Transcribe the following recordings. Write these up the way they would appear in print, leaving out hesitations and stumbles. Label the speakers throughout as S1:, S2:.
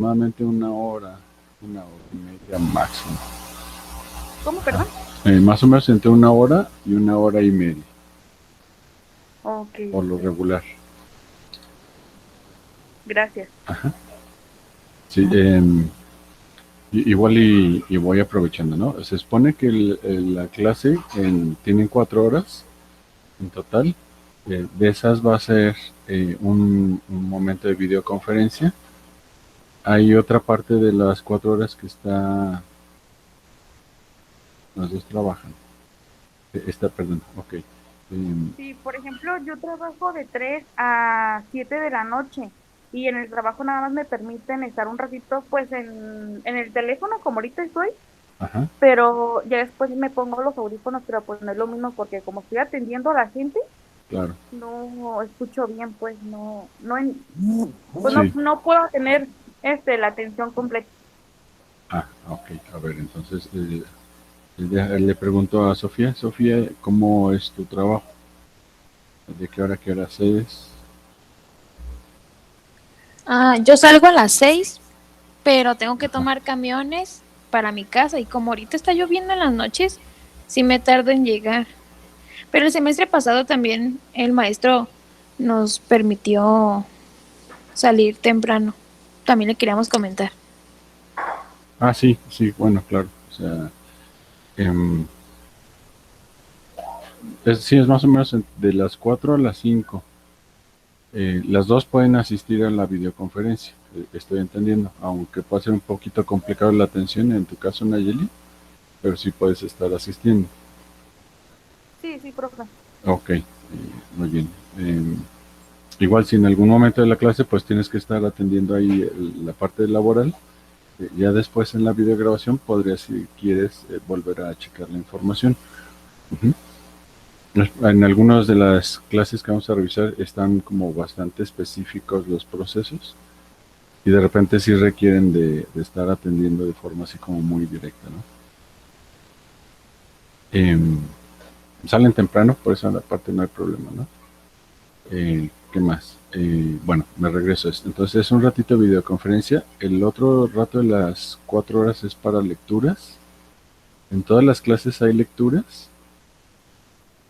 S1: aproximadamente una hora y media máximo.
S2: ¿Cómo, perdón?
S1: Más o menos entre una hora y una hora y media,
S2: Ok,
S1: por lo
S2: ok.
S1: regular.
S2: Gracias.
S1: Sí, igual y voy aprovechando, ¿no? Se supone que la clase tiene 4 horas en total. De esas va a ser un momento de videoconferencia. Hay otra parte de las 4 horas que los dos trabajan. Perdón, ok.
S2: Sí, por ejemplo, yo trabajo de 3 a 7 de la noche y en el trabajo nada más me permiten estar un ratito pues en el teléfono como ahorita estoy,
S1: Ajá,
S2: pero ya después me pongo los audífonos, pero pues no es lo mismo porque como estoy atendiendo a la gente,
S1: claro.
S2: no escucho bien, pues pues
S1: Sí.
S2: no puedo tener la atención completa.
S1: Ok. A ver, entonces le pregunto a Sofía. Sofía, ¿cómo es tu trabajo? ¿De qué hora a qué hora haces?
S3: Yo salgo a las 6, pero tengo que tomar camiones para mi casa y como ahorita está lloviendo en las noches, sí me tardo en llegar. Pero el semestre pasado también el maestro nos permitió salir temprano. También le queríamos comentar.
S1: Sí, sí, bueno, claro. O sea, em, sí, es más o menos de las 4 a las 5. Las dos pueden asistir a la videoconferencia, estoy entendiendo, aunque puede ser un poquito complicado la atención en tu caso, Nayeli, pero sí puedes estar asistiendo.
S2: Sí, sí, profe.
S1: Ok, muy bien. Igual si en algún momento de la clase pues tienes que estar atendiendo ahí la parte laboral, ya después en la videograbación podrías, si quieres, volver a checar la información. Ujú. En algunas de las clases que vamos a revisar están como bastante específicos los procesos y de repente sí requieren de estar atendiendo de forma así como muy directa, ¿no? Em, Salen temprano, por esa parte no hay problema, ¿no? ¿Qué más? Bueno, me regreso a esto. Entonces es un ratito de videoconferencia. El otro rato de las 4 horas es para lecturas. En todas las clases hay lecturas.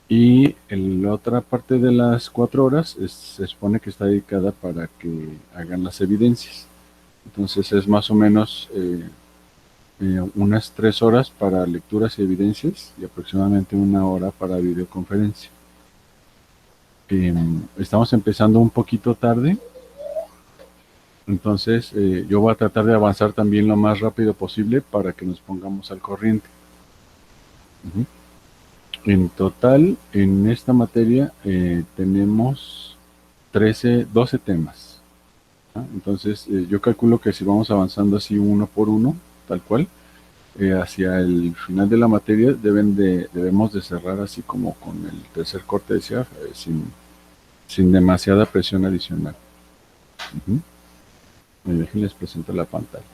S1: Y en la otra parte de las 4 horas se supone que está dedicada para que hagan las evidencias. Entonces es más o menos unas 3 horas para lecturas y evidencias y aproximadamente una hora para videoconferencia. Estamos empezando un poquito tarde, entonces yo voy a tratar de avanzar también lo más rápido posible para que nos pongamos al corriente. Ujú. En total, en esta materia tenemos 12 temas. Entonces, yo calculo que si vamos avanzando así uno por uno, tal cual, hacia el final de la materia debemos de cerrar así como con el tercer corte de CIAF, sin demasiada presión adicional. Ujú. Les presento la pantalla.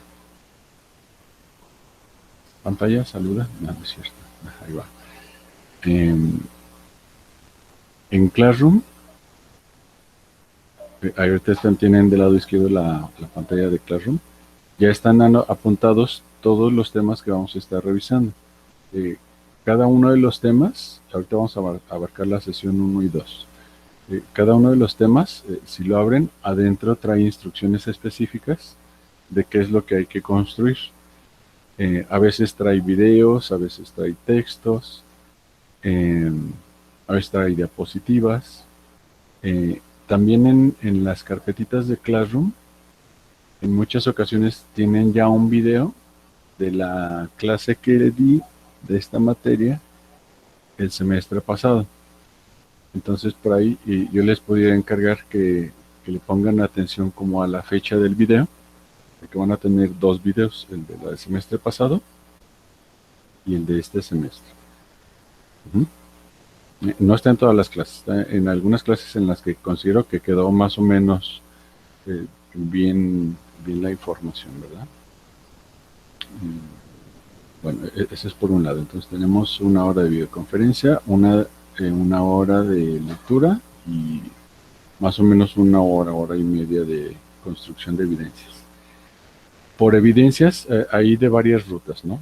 S1: Pantalla, saluda. No, no es cierto. Ahí va. En, en Classroom, ahí ahorita tienen del lado izquierdo la pantalla de Classroom. Ya están apuntados todos los temas que vamos a estar revisando. Eh, Cada uno de los temas, ahorita vamos a abarcar la sesión uno y 2. Cada uno de los temas, si lo abren, adentro trae instrucciones específicas de qué es lo que hay que construir. A veces trae videos, a veces trae textos, eh, a veces trae diapositivas. También en las carpetitas de Classroom, en muchas ocasiones tienen ya un video de la clase que di de esta materia el semestre pasado. Entonces por ahí yo les podría encargar que le pongan atención como a la fecha del video, porque van a tener dos videos, el del semestre pasado y el de este semestre. Uh -huh. No está en todas las clases, está en algunas clases en las que considero que quedó más o menos eh, bien, bien la información, ¿verdad? Bueno, ese es por un lado. Entonces tenemos una hora de videoconferencia, una hora de lectura y más o menos una hora, hora y media de construcción de evidencias. Por evidencias, hay de varias rutas, ¿no?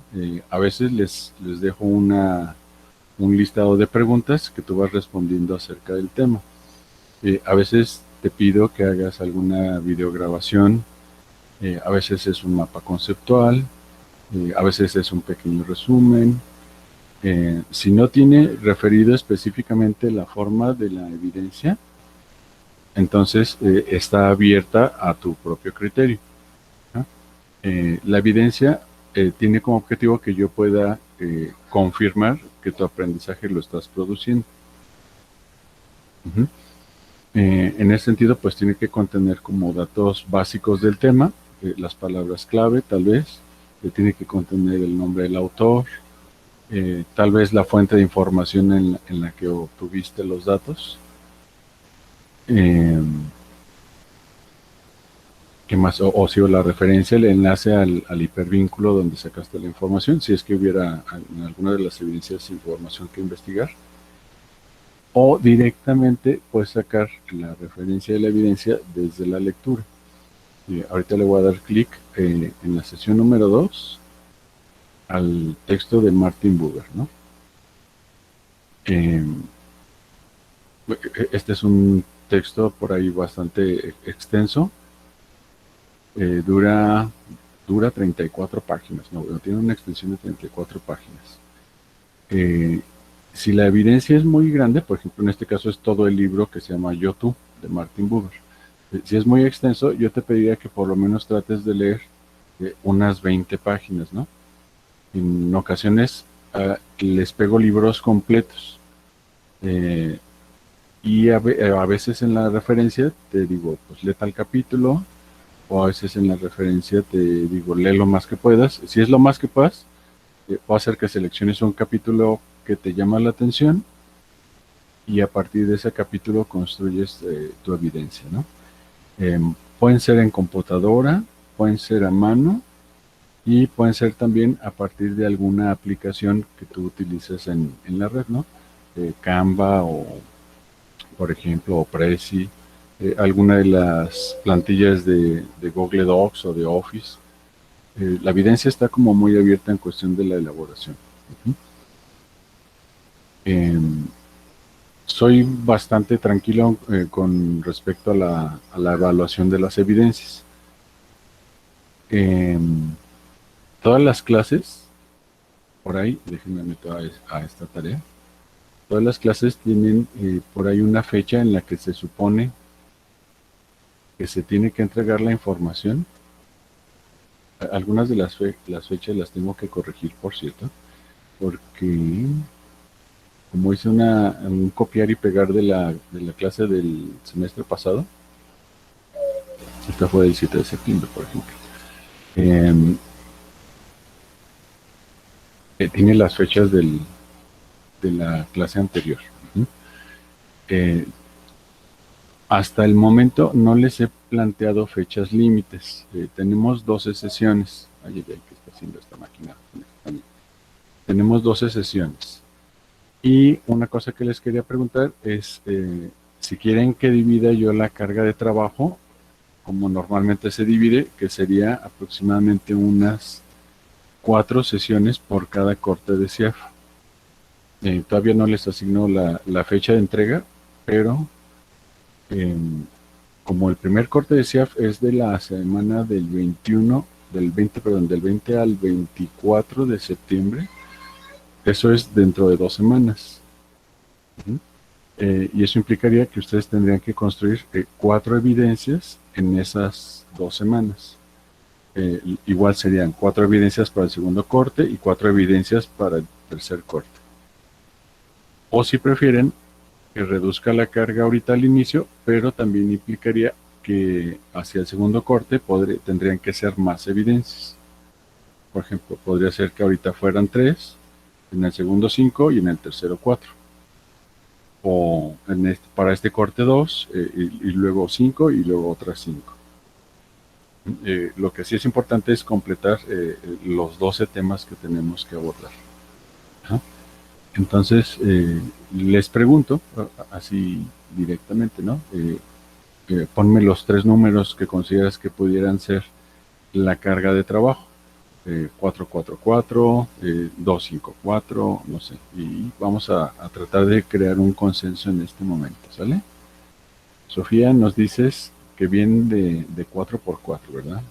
S1: A veces les dejo un listado de preguntas que tú vas respondiendo acerca del tema. A veces te pido que hagas alguna videograbación, a veces es un mapa conceptual, a veces es un pequeño resumen. Si no tiene referido específicamente la forma de la evidencia, entonces está abierta a tu propio criterio, ¿no? La evidencia tiene como objetivo que yo pueda confirmar que tu aprendizaje lo estás produciendo. Uh-huh. En ese sentido, pues tiene que contener como datos básicos del tema, las palabras clave tal vez, tiene que contener el nombre del autor, tal vez la fuente de información en la que obtuviste los datos. ¿Qué más? O si la referencia, el enlace al hipervínculo donde sacaste la información, si es que hubiera en alguna de las evidencias información que investigar. O directamente puedes sacar la referencia de la evidencia desde la lectura. Ahorita le voy a dar clic en la sesión número 2 al texto de Martin Buber, ¿no? Este es un texto por ahí bastante extenso. Dura 34 páginas, no, tiene una extensión de 34 páginas. Si la evidencia es muy grande, por ejemplo, en este caso es todo el libro que se llama Yo Tú, de Martin Buber. Si es muy extenso, yo te pediría que por lo menos trates de leer unas 20 páginas, ¿no? En ocasiones les pego libros completos. Y a veces en la referencia te digo, pues lee tal capítulo, o a veces en la referencia te digo, lee lo más que puedas. Si es lo más que puedas, puedo hacer que selecciones un capítulo que te llama la atención y a partir de ese capítulo construyes tu evidencia, ¿no? Pueden ser en computadora, pueden ser a mano y pueden ser también a partir de alguna aplicación que tú utilices en la red, ¿no? Canva o, por ejemplo, o Prezi, alguna de las plantillas de Google Docs o de Office. La evidencia está como muy abierta en cuestión de la elaboración. Soy bastante tranquilo con respecto a la evaluación de las evidencias. Todas las clases, por ahí, déjenme meter a esta tarea, todas las clases tienen por ahí una fecha en la que se supone que se tiene que entregar la información. Algunas de las fechas las tengo que corregir, por cierto, porque como hice un copiar y pegar de la clase del semestre pasado, esta fue del 7 de septiembre, por ejemplo, tiene las fechas de la clase anterior. Hasta el momento no les he planteado fechas límites. Tenemos 12 sesiones. Ay, ¿qué está haciendo esta máquina? Tenemos 12 sesiones. Y una cosa que les quería preguntar es si quieren que divida yo la carga de trabajo, como normalmente se divide, que sería aproximadamente unas 4 sesiones por cada corte de CIAF. Todavía no les asigno la fecha de entrega, pero como el primer corte de CIAF es de la semana del 20 al 24 de septiembre, eso es dentro de 2 semanas. Y eso implicaría que ustedes tendrían que construir 4 evidencias en esas 2 semanas. Igual serían 4 evidencias para el segundo corte y 4 evidencias para el tercer corte. O si prefieren, que reduzca la carga ahorita al inicio, pero también implicaría que hacia el segundo corte tendrían que ser más evidencias. Por ejemplo, podría ser que ahorita fueran 3, en el segundo 5 y en el tercero 4. O para este corte 2, y luego 5 y luego otras 5. Lo que sí es importante es completar los 12 temas que tenemos que abordar. ¿Ah? Entonces, les pregunto, así directamente, ¿no? Ponme los 3 números que consideras que pudieran ser la carga de trabajo. 444, 254, no sé. Y vamos a tratar de crear un consenso en este momento, ¿sale? Sofía, nos dices que viene de 4x4, ¿verdad?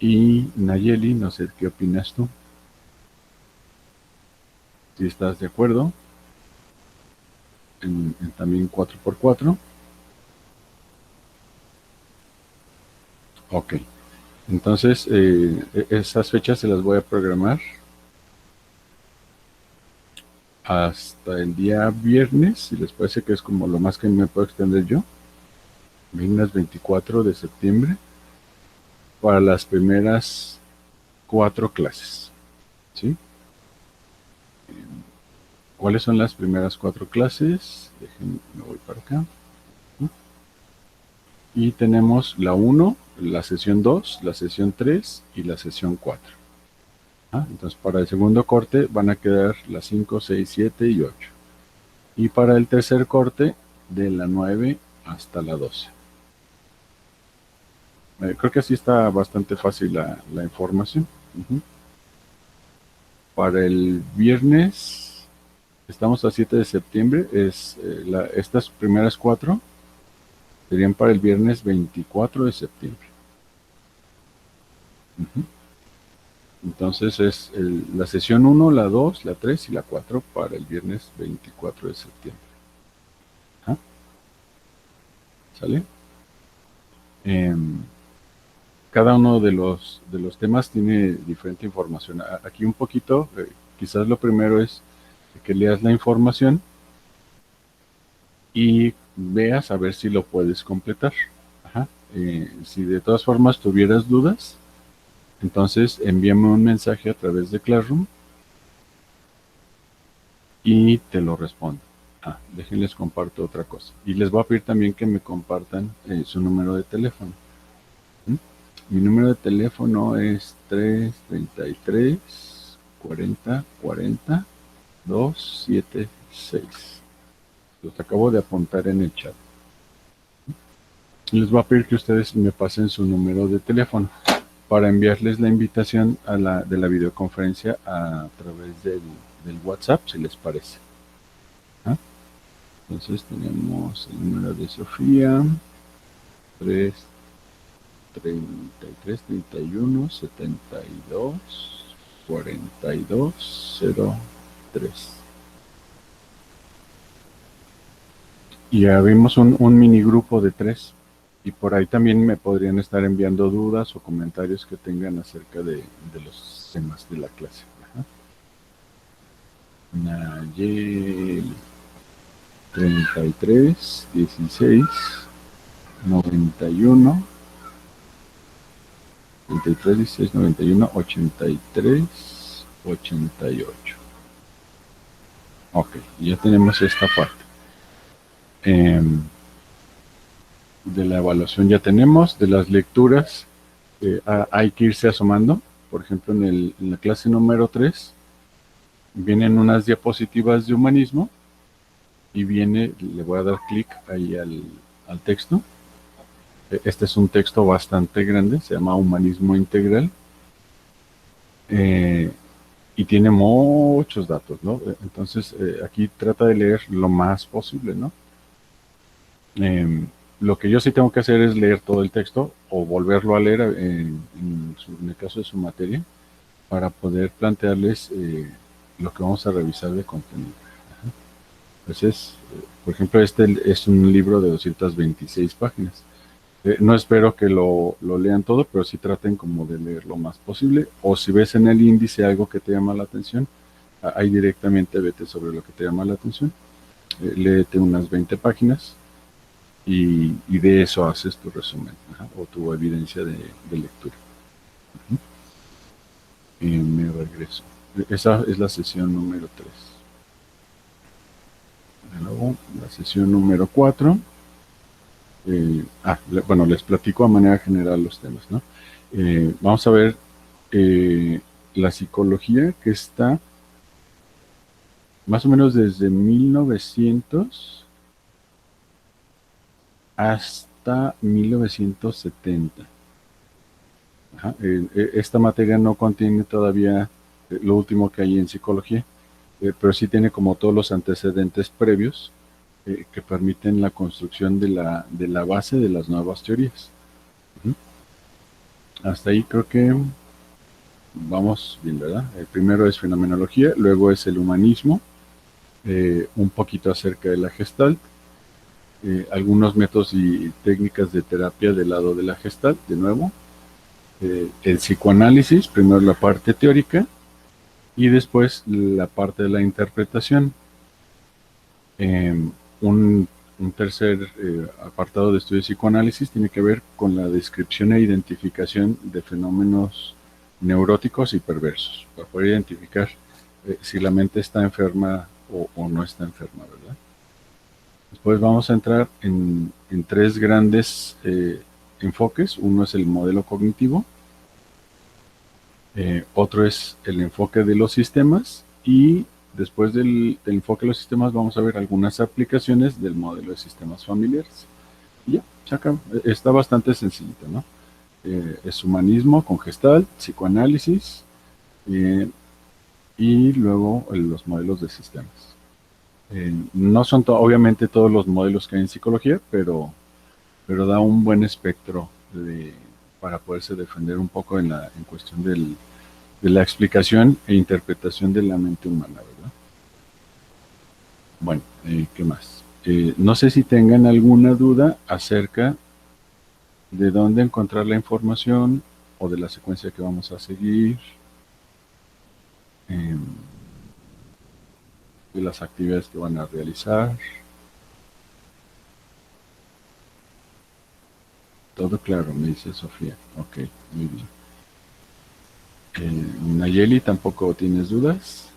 S1: Y Nayeli, no sé qué opinas tú. Si estás de acuerdo en también 4x4. Ok. Entonces, esas fechas se las voy a programar hasta el día viernes, si les parece que es como lo más que me puedo extender yo. Viernes 24 de septiembre para las primeras 4 clases. ¿Sí? ¿Cuáles son las primeras 4 clases? Déjenme, me voy para acá. Y tenemos la 1, la sesión 2, la sesión 3 y la sesión 4. Entonces para el segundo corte van a quedar las 5, 6, 7 y 8. Y para el tercer corte, de la 9 hasta la 12. Creo que así está bastante fácil la información. Para el viernes, estamos a 7 de septiembre, estas primeras 4 serían para el viernes 24 de septiembre. Entonces es la sesión 1, la 2, la 3 y la 4 para el viernes 24 de septiembre. ¿Sale? Cada uno de los temas tiene diferente información. Aquí un poquito, quizás lo primero es que leas la información y veas a ver si lo puedes completar. Si de todas formas tuvieras dudas, entonces envíame un mensaje a través de Classroom y te lo respondo. Déjenles comparto otra cosa. Y les voy a pedir también que me compartan su número de teléfono. Mi número de teléfono es 333 40 40 276. Los acabo de apuntar en el chat. Les voy a pedir que ustedes me pasen su número de teléfono para enviarles la invitación de la videoconferencia a través del WhatsApp, si les parece. Entonces tenemos el número de Sofía, 33 31 72 42 03. Y abrimos un mini grupo de 3. Y por ahí también me podrían estar enviando dudas o comentarios que tengan acerca de los temas de la clase. Nayeli 33 16 91 33 16 91 83 88. Ok, ya tenemos esta parte. De la evaluación ya tenemos, de las lecturas hay que irse asomando. Por ejemplo, en la clase número 3 vienen unas diapositivas de humanismo y le voy a dar clic ahí al texto. Este es un texto bastante grande, se llama Humanismo Integral, y tiene muchos datos, ¿no? Entonces aquí trata de leer lo más posible, ¿no? Lo que yo sí tengo que hacer es leer todo el texto o volverlo a leer en el caso de su materia para poder plantearles lo que vamos a revisar de contenido. Entonces, por ejemplo, este es un libro de 226 páginas. No espero que lo lean todo, pero sí traten como de leer lo más posible. O si ves en el índice algo que te llama la atención, ahí directamente vete sobre lo que te llama la atención. Léete unas 20 páginas y de eso haces tu resumen o tu evidencia de lectura. Me regreso. Esa es la sesión número 3. Luego, la sesión número 4. Bueno, les platico a manera general los temas, ¿no? Vamos a ver la psicología, que está más o menos desde 1900 hasta 1970. Ajá, esta materia no contiene todavía lo último que hay en psicología, pero sí tiene como todos los antecedentes previos que permiten la construcción de la base de las nuevas teorías. Ujú. Hasta ahí creo que vamos bien, ¿verdad? Primero es fenomenología, luego es el humanismo, un poquito acerca de la Gestalt, algunos métodos y técnicas de terapia del lado de la Gestalt, de nuevo, el psicoanálisis, primero la parte teórica y después la parte de la interpretación. Eh, un, un tercer apartado de estudio de psicoanálisis tiene que ver con la descripción e identificación de fenómenos neuróticos y perversos, para poder identificar si la mente está enferma o no está enferma, ¿verdad? Después vamos a entrar en tres grandes enfoques. Uno es el modelo cognitivo, otro es el enfoque de los sistemas y después del enfoque de los sistemas vamos a ver algunas aplicaciones del modelo de sistemas familiares. Y ya, se acaba. Está bastante sencillito, ¿no? Es humanismo con Gestalt, psicoanálisis y luego los modelos de sistemas. No son obviamente todos los modelos que hay en psicología, pero da un buen espectro para poderse defender un poco en cuestión de la explicación e interpretación de la mente humana, ¿verdad? Bueno, ¿qué más? No sé si tengan alguna duda acerca de dónde encontrar la información o de la secuencia que vamos a seguir, eh, de las actividades que van a realizar. Todo claro, me dice Sofía. Ok, muy bien. Nayeli, ¿tampoco tienes dudas?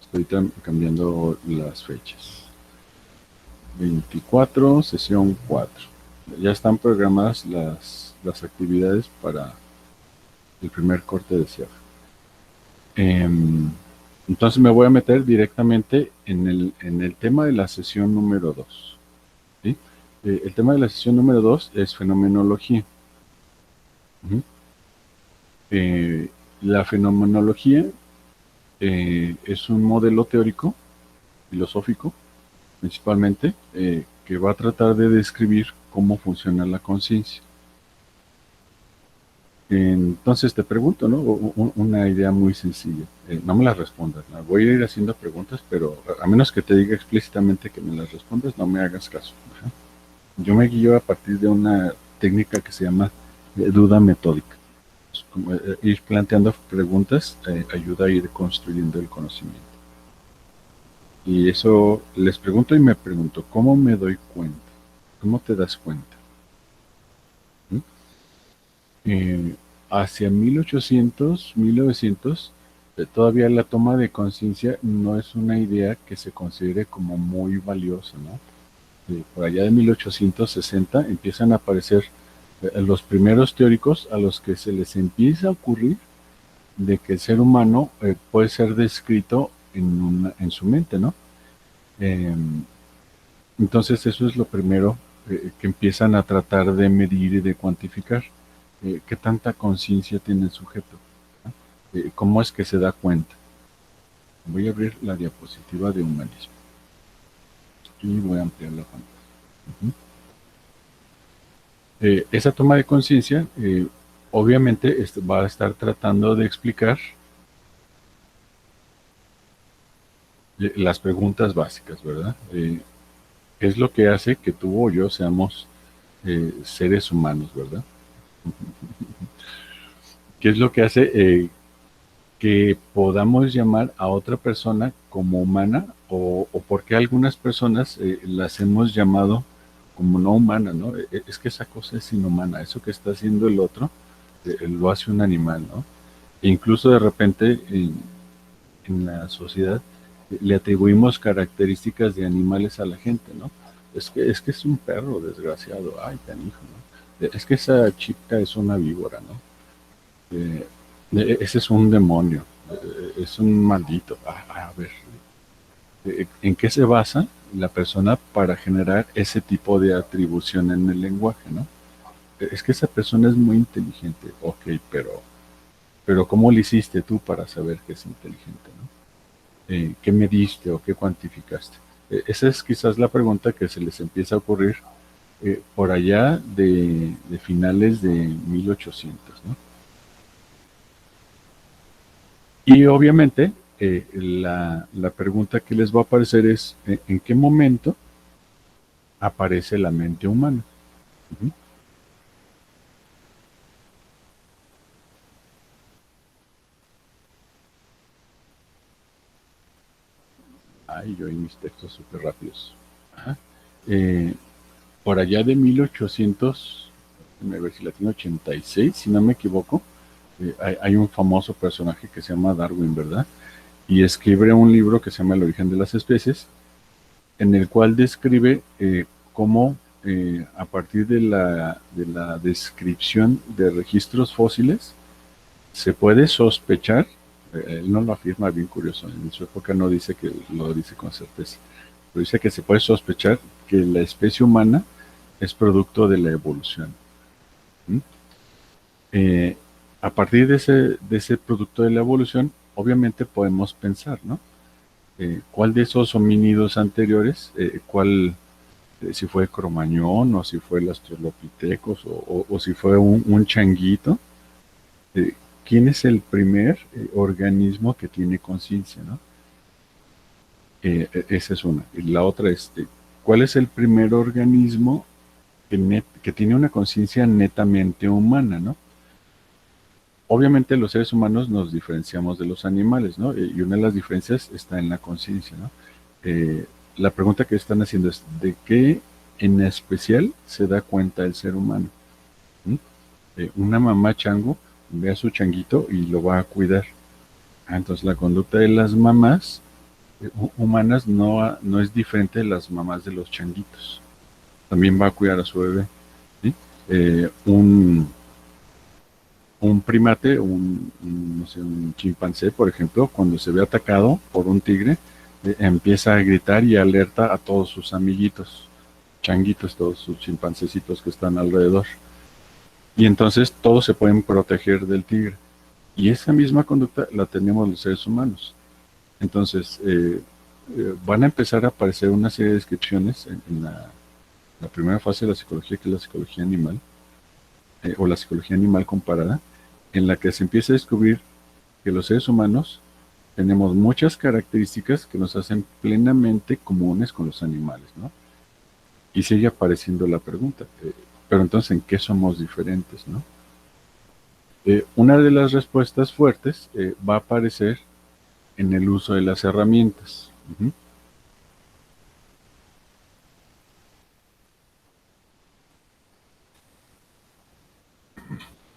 S1: Estoy cambiando las fechas. 24, sesión 4. Ya están programadas las actividades para el primer corte de cierre. Entonces me voy a meter directamente en el tema de la sesión número 2. ¿Sí? El tema de la sesión número 2 es fenomenología. Uh-huh. La fenomenología es un modelo teórico, filosófico, principalmente, que va a tratar de describir cómo funciona la conciencia. Entonces te pregunto, ¿no? Una idea muy sencilla. No me la respondas, ¿no? Voy a ir haciendo preguntas, pero a menos que te diga explícitamente que me las respondas, no me hagas caso. Ajá. Yo me guío a partir de una técnica que se llama duda metódica. Como, ir planteando preguntas ayuda a ir construyendo el conocimiento. Y eso les pregunto y me pregunto, ¿cómo me doy cuenta? ¿Cómo te das cuenta? Hacia 1800, 1900, todavía la toma de conciencia no es una idea que se considere como muy valiosa, ¿no? Por allá de 1860 empiezan a aparecer los primeros teóricos a los que se les empieza a ocurrir de que el ser humano puede ser descrito en su mente, ¿no? Entonces eso es lo primero que empiezan a tratar de medir y de cuantificar. ¿Qué tanta conciencia tiene el sujeto? ¿Cómo es que se da cuenta? Voy a abrir la diapositiva de humanismo y voy a ampliar la pantalla. Esa toma de conciencia obviamente va a estar tratando de explicar las preguntas básicas, ¿verdad? ¿Qué es lo que hace que tú o yo seamos seres humanos, ¿verdad? ¿Qué es lo que hace que podamos llamar a otra persona como humana o por qué algunas personas las hemos llamado como no humana, ¿no? Es que esa cosa es inhumana, eso que está haciendo el otro lo hace un animal, ¿no? E incluso de repente en la sociedad le atribuimos características de animales a la gente, ¿no? Es que es un perro desgraciado, ay, canijo, ¿no? Es que esa chica es una víbora, ¿no? Ese es un demonio, es un maldito. A ver, ¿en qué se basa la persona para generar ese tipo de atribución en el lenguaje, ¿no? Es que esa persona es muy inteligente, ok, pero ¿cómo le hiciste tú para saber que es inteligente, ¿no? ¿Qué mediste o qué cuantificaste? Esa es quizás la pregunta que se les empieza a ocurrir por allá de finales de 1800, ¿no? Y obviamente la pregunta que les va a aparecer es ¿en qué momento aparece la mente humana? Ujú. Ay, yo y mis textos súper rápidos. Ajá. Eh, por allá de 1800, a ver si la tiene 86, si no me equivoco, hay un famoso personaje que se llama Darwin, ¿verdad? Y escribe un libro que se llama El origen de las especies, en el cual describe cómo a partir de la descripción de registros fósiles se puede sospechar, él no lo afirma, bien curioso, en su época no dice que lo dice con certeza, pero dice que se puede sospechar que la especie humana es producto de la evolución. ¿Mm? Eh, a partir de ese producto de la evolución, obviamente podemos pensar, ¿no? ¿Cuál de esos homínidos anteriores, si fue Cromañón o si fue el Australopithecus o si fue un changuito, eh, ¿quién es el primer organismo que tiene conciencia, ¿no? Esa es una. Y la otra es, ¿cuál es el primer organismo que tiene una conciencia netamente humana, ¿no? Obviamente los seres humanos nos diferenciamos de los animales, ¿no? Y una de las diferencias está en la conciencia, ¿no? La pregunta que están haciendo es, ¿de qué en especial se da cuenta el ser humano? ¿Mm? Una mamá chango ve a su changuito y lo va a cuidar. Entonces la conducta de las mamás humanas no es diferente de las mamás de los changuitos. También va a cuidar a su bebé, ¿sí? Eh, un, un primate, no sé, un chimpancé, por ejemplo, cuando se ve atacado por un tigre, empieza a gritar y alerta a todos sus amiguitos, changuitos, todos sus chimpancecitos que están alrededor. Y entonces todos se pueden proteger del tigre. Y esa misma conducta la tenemos los seres humanos. Entonces, van a empezar a aparecer una serie de descripciones en la primera fase de la psicología, que es la psicología animal, o la psicología animal comparada, en la que se empieza a descubrir que los seres humanos tenemos muchas características que nos hacen plenamente comunes con los animales, ¿no? Y sigue apareciendo la pregunta, pero entonces, ¿en qué somos diferentes, no? Una de las respuestas fuertes va a aparecer en el uso de las herramientas. Ujú.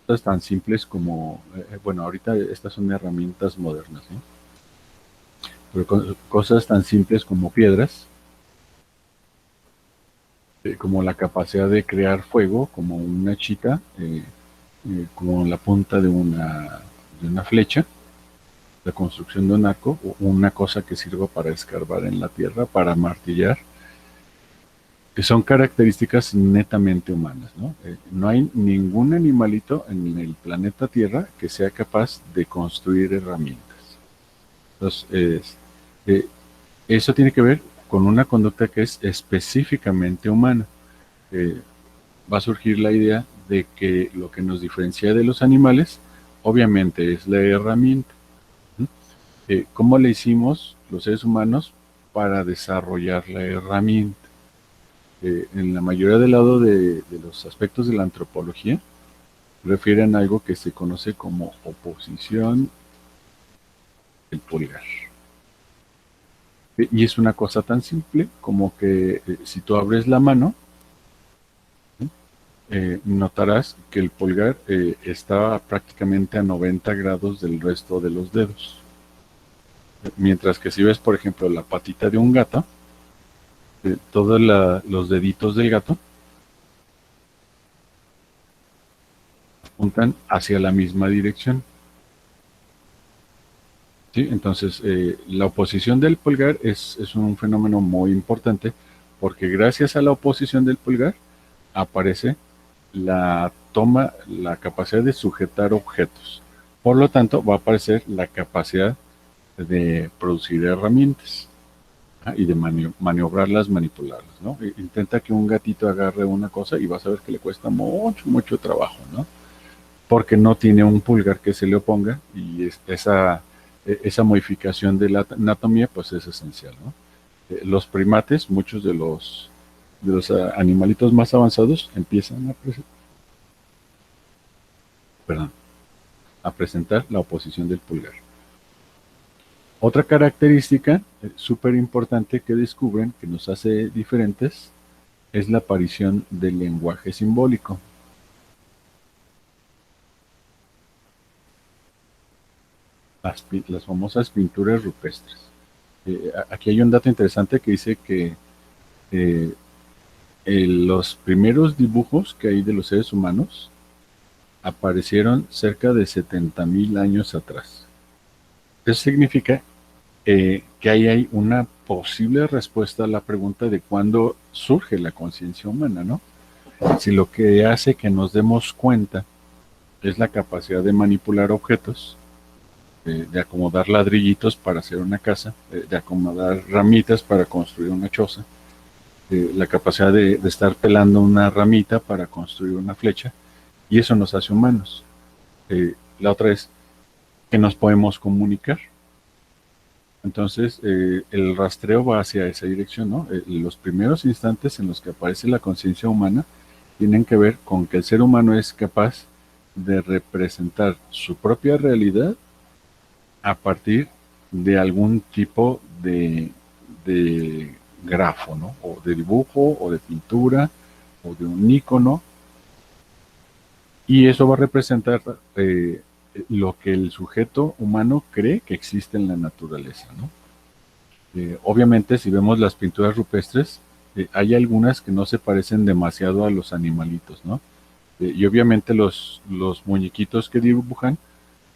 S1: Cosas tan simples como, bueno, ahorita estas son herramientas modernas, ¿no? Pero cosas tan simples como piedras, como la capacidad de crear fuego, como una chica, como la punta de una flecha, la construcción de un arco, o una cosa que sirva para escarbar en la tierra, para martillar, que son características netamente humanas, ¿no? No hay ningún animalito en el planeta Tierra que sea capaz de construir herramientas. Entonces, eh, eso tiene que ver con una conducta que es específicamente humana. Eh, Va a surgir la idea de que lo que nos diferencia de los animales, obviamente, es la herramienta. ¿Mm? ¿Cómo le hicimos los seres humanos para desarrollar la herramienta? En la mayoría del lado de los aspectos de la antropología, refieren a algo que se conoce como oposición del pulgar. Y es una cosa tan simple como que si tú abres la mano, notarás que el pulgar está prácticamente a 90 grados del resto de los dedos. Mientras que si ves, por ejemplo, la patita de un gato, todos los deditos del gato apuntan hacia la misma dirección. ¿sí? Entonces, la oposición del pulgar es un fenómeno muy importante porque gracias a la oposición del pulgar aparece la toma, la capacidad de sujetar objetos. Por lo tanto, va a aparecer la capacidad de producir herramientas y de maniobrarlas, manipularlas, ¿no? Intenta que un gatito agarre una cosa y vas a ver que le cuesta mucho, mucho trabajo, ¿no? Porque no tiene un pulgar que se le oponga y esa modificación de la anatomía pues es esencial, ¿no? Los primates, muchos de los animalitos más avanzados empiezan a presentar la oposición del pulgar. Otra característica súper importante que descubren, que nos hace diferentes, es la aparición del lenguaje simbólico. Las famosas pinturas rupestres. Aquí hay un dato interesante que dice que los primeros dibujos que hay de los seres humanos aparecieron cerca de 70,000 años atrás. Eso significa que ahí hay una posible respuesta a la pregunta de cuándo surge la conciencia humana, ¿no? Si lo que hace que nos demos cuenta es la capacidad de manipular objetos, de acomodar ladrillitos para hacer una casa, de acomodar ramitas para construir una choza, la capacidad de estar pelando una ramita para construir una flecha, y eso nos hace humanos. La otra es que nos podemos comunicar. Entonces, el rastreo va hacia esa dirección, ¿no? Los primeros instantes en los que aparece la conciencia humana tienen que ver con que el ser humano es capaz de representar su propia realidad a partir de algún tipo de grafo, ¿no? O de dibujo, o de pintura, o de un ícono, y eso va a representar lo que el sujeto humano cree que existe en la naturaleza, ¿no? Obviamente, si vemos las pinturas rupestres, hay algunas que no se parecen demasiado a los animalitos, ¿no? Y obviamente los muñequitos que dibujan,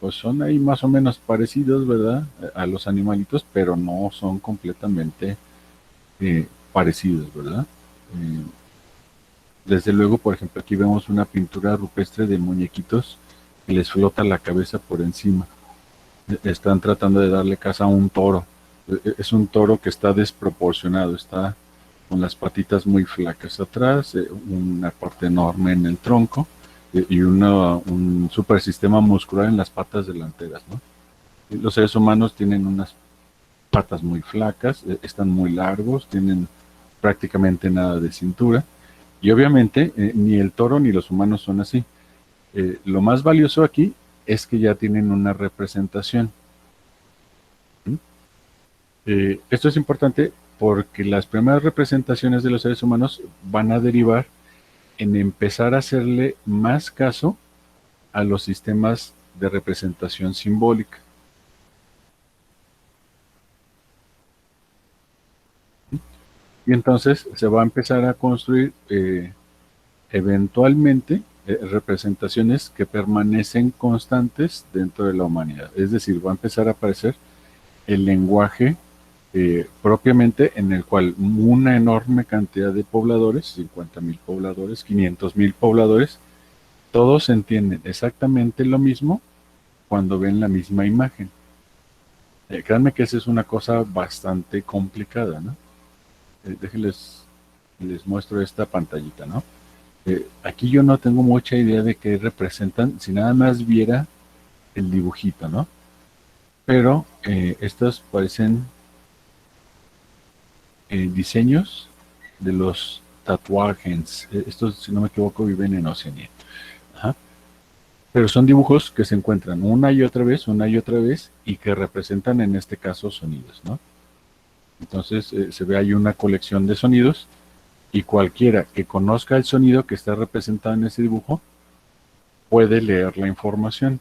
S1: pues son ahí más o menos parecidos, ¿verdad? A los animalitos, pero no son completamente parecidos, ¿verdad? Desde luego, por ejemplo, aquí vemos una pintura rupestre de muñequitos que les flota la cabeza por encima. Están tratando de darle caza a un toro. Es un toro que está desproporcionado, está con las patitas muy flacas atrás, una parte enorme en el tronco y un super sistema muscular en las patas delanteras, ¿no? Los seres humanos tienen unas patas muy flacas, están muy largos, tienen prácticamente nada de cintura y obviamente ni el toro ni los humanos son así. Lo más valioso aquí es que ya tienen una representación. Esto es importante porque las primeras representaciones de los seres humanos van a derivar en empezar a hacerle más caso a los sistemas de representación simbólica. Y entonces se va a empezar a construir eventualmente representaciones que permanecen constantes dentro de la humanidad. Es decir, va a empezar a aparecer el lenguaje propiamente en el cual una enorme cantidad de pobladores, 50,000 pobladores, 500,000 pobladores, todos entienden exactamente lo mismo cuando ven la misma imagen. Créanme que esa es una cosa bastante complicada, ¿no? Déjenles, les muestro esta pantallita, ¿no? Aquí yo no tengo mucha idea de qué representan, si nada más viera el dibujito, ¿no? Pero estos parecen diseños de los tatuajes. Estos, si no me equivoco, viven en Oceanía. Ajá. Pero son dibujos que se encuentran una y otra vez, y que representan en este caso sonidos, ¿no? Entonces se ve ahí una colección de sonidos y cualquiera que conozca el sonido que está representado en ese dibujo puede leer la información.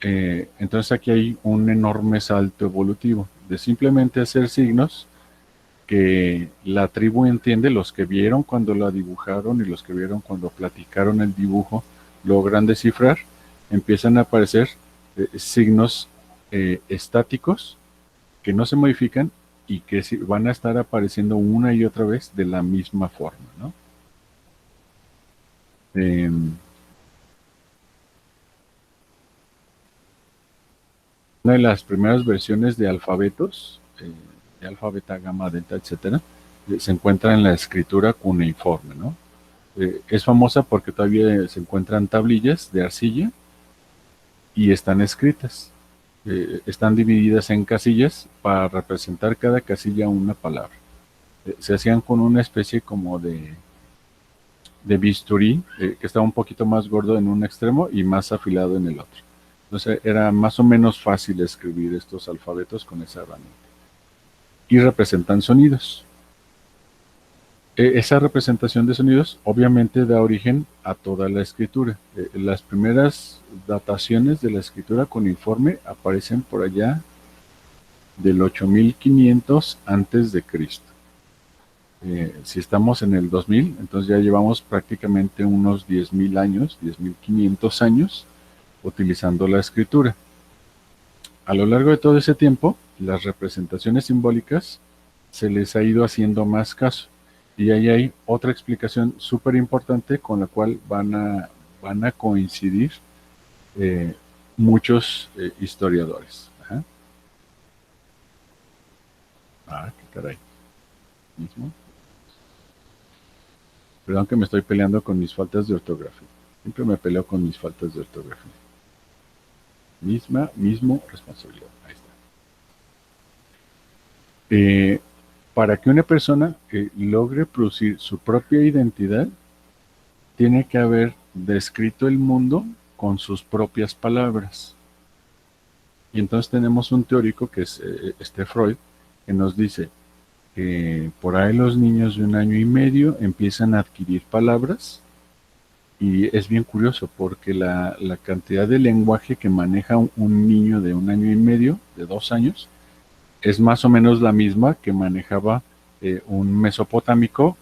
S1: Entonces aquí hay un enorme salto evolutivo de simplemente hacer signos que la tribu entiende, los que vieron cuando la dibujaron y los que vieron cuando platicaron el dibujo logran descifrar, empiezan a aparecer signos estáticos que no se modifican y que van a estar apareciendo una y otra vez de la misma forma, ¿no? Una de las primeras versiones de alfabetos, de alfa, beta, gamma, delta, etcétera, se encuentra en la escritura cuneiforme, ¿no? Es famosa porque todavía se encuentran tablillas de arcilla y están escritas. Están divididas en casillas para representar cada casilla una palabra. Se hacían con una especie como de bisturí, que estaba un poquito más gordo en un extremo y más afilado en el otro. Entonces era más o menos fácil escribir estos alfabetos con esa herramienta. Y representan sonidos. Esa representación de sonidos obviamente da origen a toda la escritura. Las primeras dataciones de la escritura cuneiforme aparecen por allá del 8500 antes de Cristo. Si estamos en el 2000, entonces ya llevamos prácticamente unos 10.000 años, 10.500 años utilizando la escritura. A lo largo de todo ese tiempo, las representaciones simbólicas se les ha ido haciendo más caso. Y ahí hay otra explicación súper importante con la cual van a coincidir muchos historiadores. Ajá. Qué caray. Mismo. Perdón que me estoy peleando con mis faltas de ortografía. Siempre me peleo con mis faltas de ortografía. Mismo responsabilidad. Ahí está. Para que una persona logre producir su propia identidad, tiene que haber descrito el mundo con sus propias palabras. Y entonces tenemos un teórico que es Freud, que nos dice que por ahí los niños de 1 año y medio empiezan a adquirir palabras, y es bien curioso porque la cantidad de lenguaje que maneja un niño de 1 año y medio, de 2 años, es más o menos la misma que manejaba un mesopotámico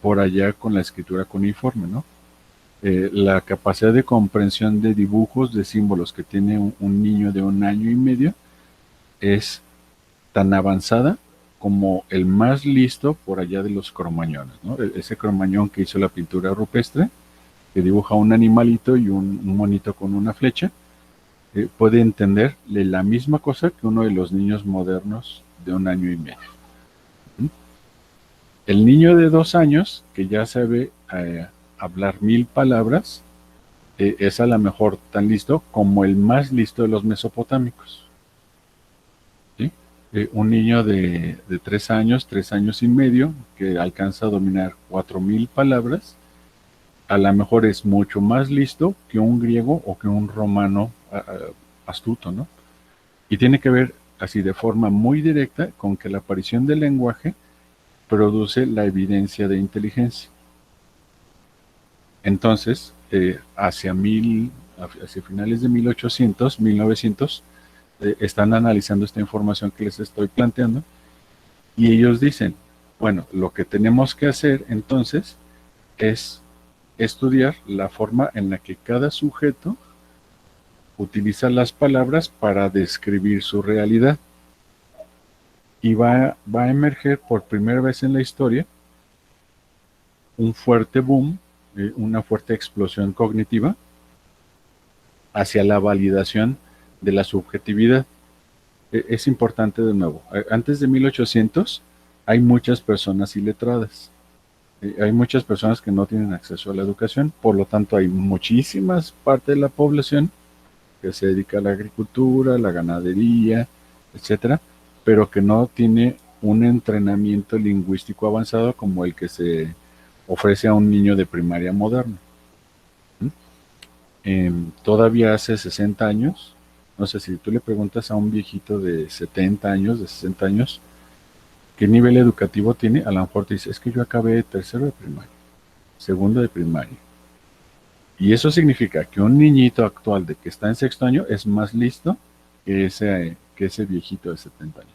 S1: por allá con la escritura cuneiforme, ¿no? La capacidad de comprensión de dibujos, de símbolos que tiene un niño de 1 año y medio es tan avanzada como el más listo por allá de los cromañones, ¿no? Ese cromañón que hizo la pintura rupestre, que dibuja un animalito y un monito con una flecha, puede entenderle la misma cosa que uno de los niños modernos de 1 año y medio. El niño de 2 años, que ya sabe hablar 1000 palabras, es a lo mejor tan listo como el más listo de los mesopotámicos. ¿Sí? Un niño de 3 años, 3 años y medio, que alcanza a dominar 4000 palabras, a lo mejor es mucho más listo que un griego o que un romano astuto, ¿no? Y tiene que ver así de forma muy directa con que la aparición del lenguaje produce la evidencia de inteligencia. Entonces, hacia finales de 1800, 1900, están analizando esta información que les estoy planteando, y ellos dicen, bueno, lo que tenemos que hacer entonces es estudiar la forma en la que cada sujeto utiliza las palabras para describir su realidad. Y va a emerger por primera vez en la historia un fuerte boom, una fuerte explosión cognitiva hacia la validación de la subjetividad. Es importante de nuevo, antes de 1800 hay muchas personas iletradas. Hay muchas personas que no tienen acceso a la educación, por lo tanto hay muchísimas partes de la población que se dedica a la agricultura, a la ganadería, etcétera, pero que no tiene un entrenamiento lingüístico avanzado como el que se ofrece a un niño de primaria moderna. Todavía hace 60 años, no sé, si tú le preguntas a un viejito de 70 años, de 60 años, ¿qué nivel educativo tiene? A lo mejor te dice, es que yo acabé tercero de primaria, segundo de primaria. Y eso significa que un niñito actual de que está en sexto año es más listo que ese viejito de 70 años.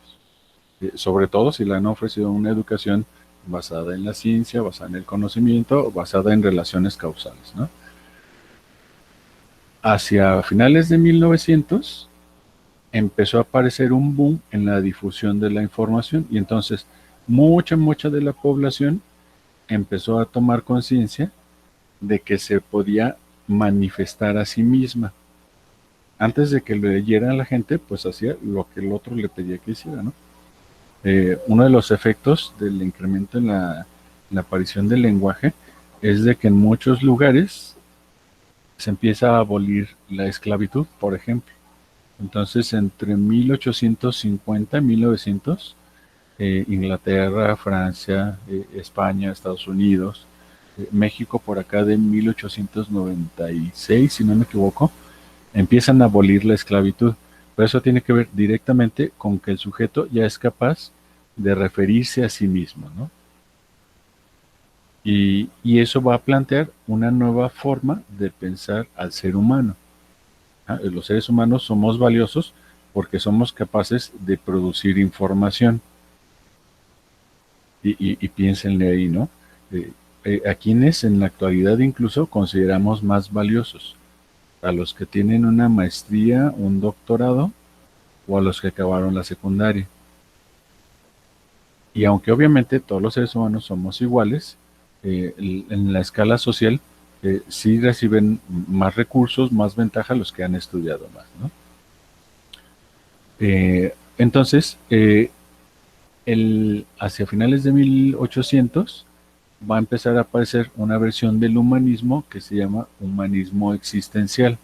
S1: Sobre todo si le han ofrecido una educación basada en la ciencia, basada en el conocimiento, basada en relaciones causales, ¿no? Hacia finales de 1900, empezó a aparecer un boom en la difusión de la información y entonces mucha de la población empezó a tomar conciencia de que se podía manifestar a sí misma. Antes de que lo leyera la gente, pues hacía lo que el otro le pedía que hiciera, ¿no? Uno de los efectos del incremento en la aparición del lenguaje es de que en muchos lugares se empieza a abolir la esclavitud, por ejemplo. Entonces, entre 1850 y 1900, Inglaterra, Francia, España, Estados Unidos, México por acá de 1896, si no me equivoco, empiezan a abolir la esclavitud. Pero eso tiene que ver directamente con que el sujeto ya es capaz de referirse a sí mismo, ¿no? Y eso va a plantear una nueva forma de pensar al ser humano. Los seres humanos somos valiosos porque somos capaces de producir información. Y piénsenle ahí, ¿no? A quienes en la actualidad incluso consideramos más valiosos, a los que tienen una maestría, un doctorado, o a los que acabaron la secundaria. Y aunque obviamente todos los seres humanos somos iguales, en la escala social sí reciben más recursos, más ventaja los que han estudiado más, ¿no? Entonces, hacia finales de 1800 va a empezar a aparecer una versión del humanismo que se llama humanismo existencial.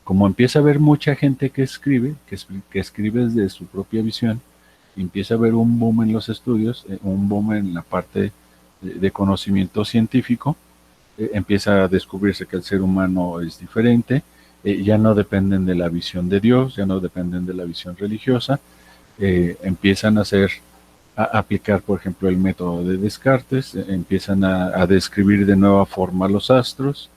S1: Como empieza a haber mucha gente que escribe desde su propia visión, empieza a haber un boom en los estudios, un boom en la parte de conocimiento científico, empieza a descubrirse que el ser humano es diferente, ya no dependen de la visión de Dios, ya no dependen de la visión religiosa, empiezan a aplicar, por ejemplo, el método de Descartes, empiezan a describir de nueva forma los astros,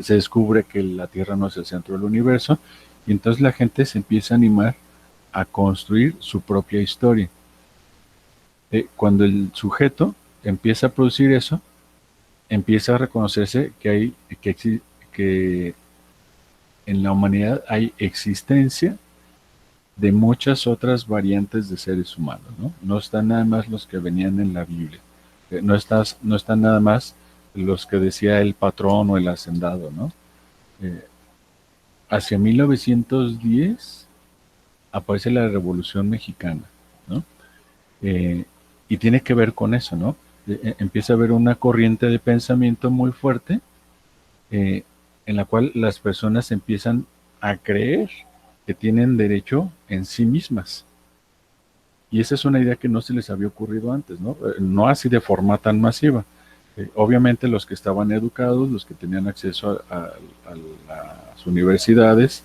S1: se descubre que la Tierra no es el centro del universo, y entonces la gente se empieza a animar a construir su propia historia. Cuando el sujeto empieza a producir eso, empieza a reconocerse que en la humanidad hay existencia de muchas otras variantes de seres humanos, ¿no? No están nada más los que venían en la Biblia, no están nada más los que decía el patrón o el hacendado, ¿no? Hacia 1910 aparece la Revolución Mexicana, ¿no? Y tiene que ver con eso, ¿no? Empieza a haber una corriente de pensamiento muy fuerte en la cual las personas empiezan a creer que tienen derecho en sí mismas. Y esa es una idea que no se les había ocurrido antes, ¿no? No así de forma tan masiva. Obviamente los que estaban educados, los que tenían acceso a las universidades,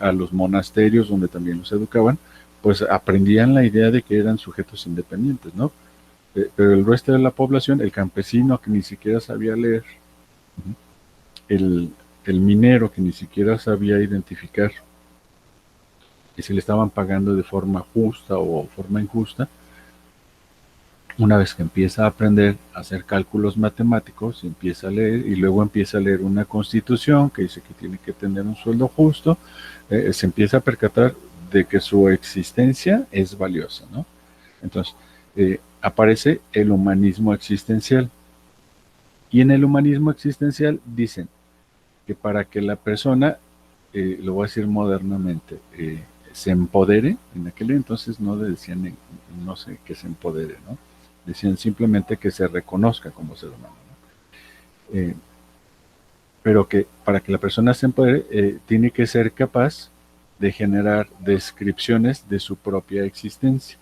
S1: a los monasterios donde también los educaban, pues aprendían la idea de que eran sujetos independientes, ¿no? Pero el resto de la población, el campesino que ni siquiera sabía leer, el minero que ni siquiera sabía identificar y si le estaban pagando de forma justa o forma injusta, una vez que empieza a aprender a hacer cálculos matemáticos, empieza a leer y luego empieza a leer una constitución que dice que tiene que tener un sueldo justo, se empieza a percatar de que su existencia es valiosa, ¿no? Entonces, aparece el humanismo existencial. Y en el humanismo existencial dicen que para que la persona, lo voy a decir modernamente, se empodere, en aquel entonces no le decían, no sé, que se empodere, ¿no? Decían simplemente que se reconozca como ser humano, ¿no? Pero que para que la persona se empodere, tiene que ser capaz de generar descripciones de su propia existencia.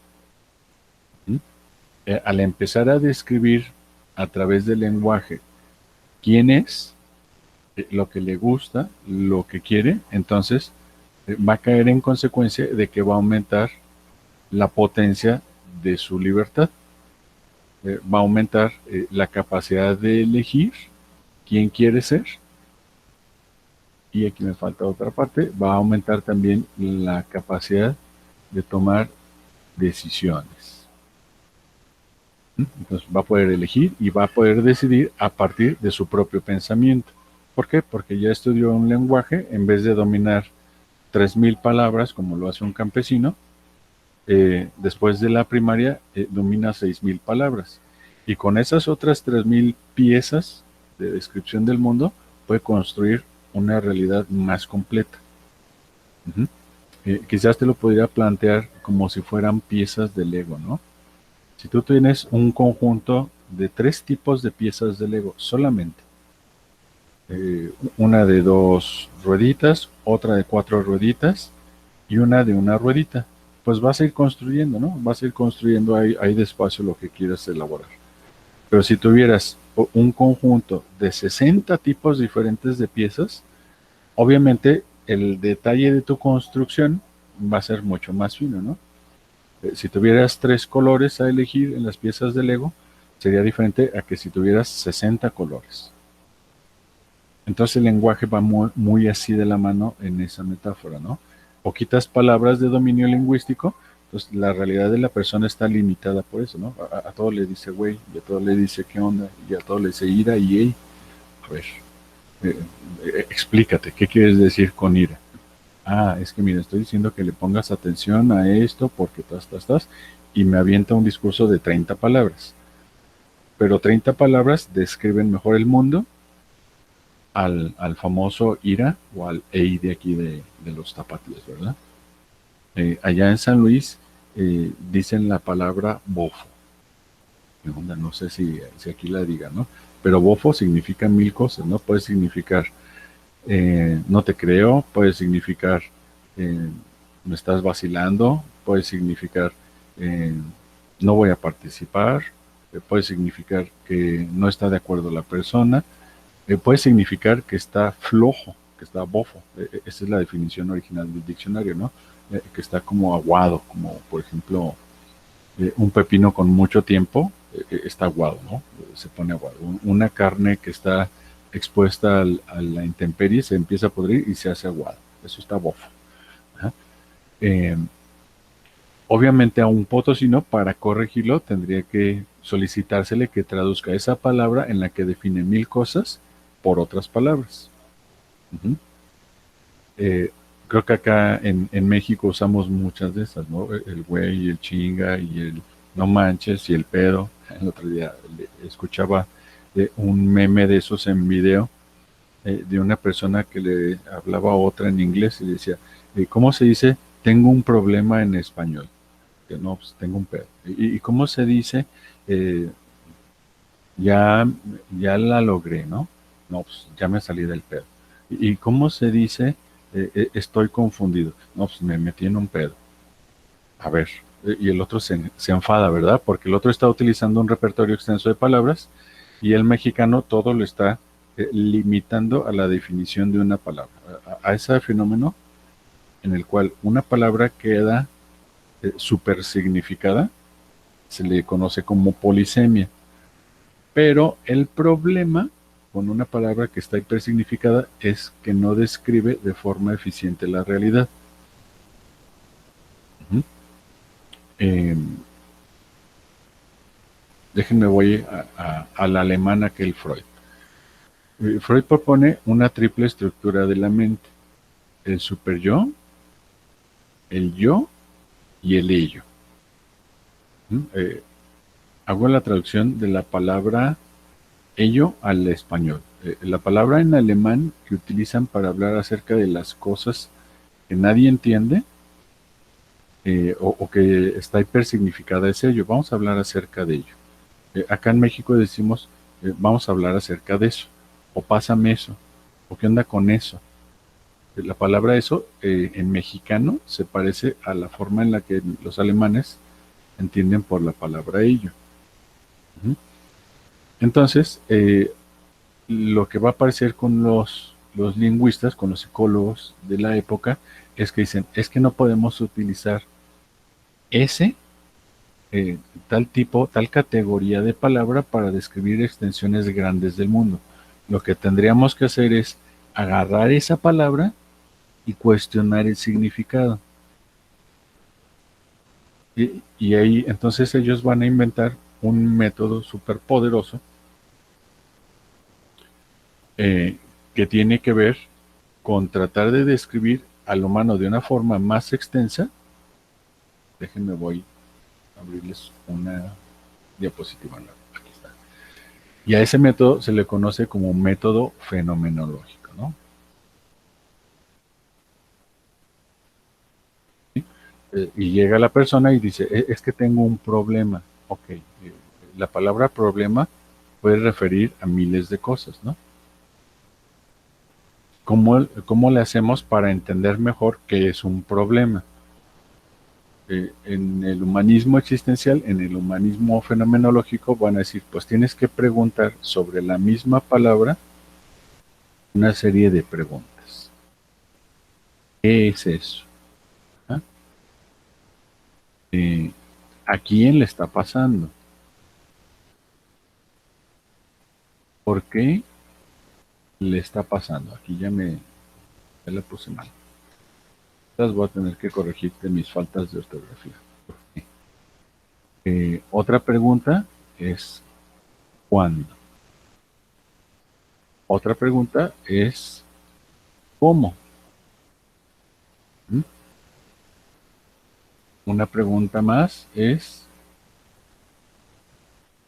S1: Al empezar a describir a través del lenguaje quién es, lo que le gusta, lo que quiere, entonces va a caer en consecuencia de que va a aumentar la potencia de su libertad. Va a aumentar la capacidad de elegir quién quiere ser. Y aquí me falta otra parte, va a aumentar también la capacidad de tomar decisiones. Entonces va a poder elegir y va a poder decidir a partir de su propio pensamiento. ¿Por qué? Porque ya estudió un lenguaje en vez de dominar 3.000 palabras, como lo hace un campesino. Después de la primaria, domina 6.000 palabras. Y con esas otras 3.000 piezas de descripción del mundo, puede construir una realidad más completa. Ujú. Quizás te lo podría plantear como si fueran piezas de Lego, ¿no? Si tú tienes un conjunto de 3 tipos de piezas de Lego solamente, una de 2 rueditas, otra de 4 rueditas y una de una ruedita, pues vas a ir construyendo, ¿no? Vas a ir construyendo ahí despacio lo que quieras elaborar. Pero si tuvieras un conjunto de 60 tipos diferentes de piezas, obviamente el detalle de tu construcción va a ser mucho más fino, ¿no? Si tuvieras 3 colores a elegir en las piezas de Lego, sería diferente a que si tuvieras 60 colores. Entonces el lenguaje va muy, muy así de la mano en esa metáfora, ¿no? Poquitas palabras de dominio lingüístico, entonces la realidad de la persona está limitada por eso, ¿no? A todo le dice güey, y a todo le dice qué onda, y a todo le dice ira y ey. A ver, explícate, ¿qué quieres decir con ira? Ah, es que mira, estoy diciendo que le pongas atención a esto porque y me avienta un discurso de 30 palabras. Pero 30 palabras describen mejor el mundo al famoso ira o al EI de aquí de los tapatíos, ¿verdad? Allá en San Luis dicen la palabra bofo. No sé si aquí la digan, ¿no? Pero bofo significa 1000 cosas, ¿no? Puede significar no te creo, puede significar me estás vacilando, puede significar no voy a participar, puede significar que no está de acuerdo la persona, puede significar que está flojo, que está bofo. Esa es la definición original del diccionario, ¿no? Que está como aguado, como por ejemplo un pepino con mucho tiempo está aguado, ¿no? Se pone aguado. Una carne que está expuesta a la intemperie se empieza a podrir y se hace aguado. Eso está bofo. Eh, obviamente a un potosino, para corregirlo, tendría que solicitársele que traduzca esa palabra en la que define 1000 cosas por otras palabras. Creo que acá en México usamos muchas de esas, ¿no? El güey, el chinga y el no manches y el pedo. El otro día escuchaba un meme de esos en video de una persona que le hablaba a otra en inglés y le decía, ¿cómo se dice? Tengo un problema en español. Que no, pues tengo un pedo. ¿Y cómo se dice? Eh, ya, ya la logré, ¿no? No, pues ya me salí del pedo. ¿Y cómo se dice? Estoy confundido. No, pues me metí en un pedo. A ver, y el otro se enfada, ¿verdad? Porque el otro está utilizando un repertorio extenso de palabras y el mexicano todo lo está limitando a la definición de una palabra, a ese fenómeno en el cual una palabra queda super significada, se le conoce como polisemia. Pero el problema con una palabra que está hipersignificada es que no describe de forma eficiente la realidad. Déjenme voy al alemán aquel Freud. Freud propone una triple estructura de la mente: el superyo, el yo y el ello. Hago la traducción de la palabra ello al español. La palabra en alemán que utilizan para hablar acerca de las cosas que nadie entiende o que está hipersignificada es ello. Vamos a hablar acerca de ello. Acá en México decimos vamos a hablar acerca de eso, o pásame eso, o qué onda con eso. La palabra eso en mexicano se parece a la forma en la que los alemanes entienden por la palabra ello. Entonces, lo que va a aparecer con los lingüistas, con los psicólogos de la época, es que dicen, es que no podemos utilizar ese tal tipo, tal categoría de palabra para describir extensiones grandes del mundo. Lo que tendríamos que hacer es agarrar esa palabra y cuestionar el significado. Y ahí entonces ellos van a inventar un método súper poderoso que tiene que ver con tratar de describir al humano de una forma más extensa. Déjenme, voy a abrirles una diapositiva. Aquí está. Y a ese método se le conoce como método fenomenológico, ¿no? ¿Sí? Y llega la persona y dice, es que tengo un problema. Ok, la palabra problema puede referir a miles de cosas, ¿no? ¿Cómo le hacemos para entender mejor qué es un problema? En el humanismo existencial, en el humanismo fenomenológico, van a decir, pues tienes que preguntar sobre la misma palabra una serie de preguntas. ¿Qué es eso? ¿Ah? ¿A quién le está pasando? ¿Por qué le está pasando? Aquí ya la puse mal. Las voy a tener que corregir de mis faltas de ortografía. Otra pregunta es ¿cuándo? Otra pregunta es ¿cómo? ¿Mm? Una pregunta más es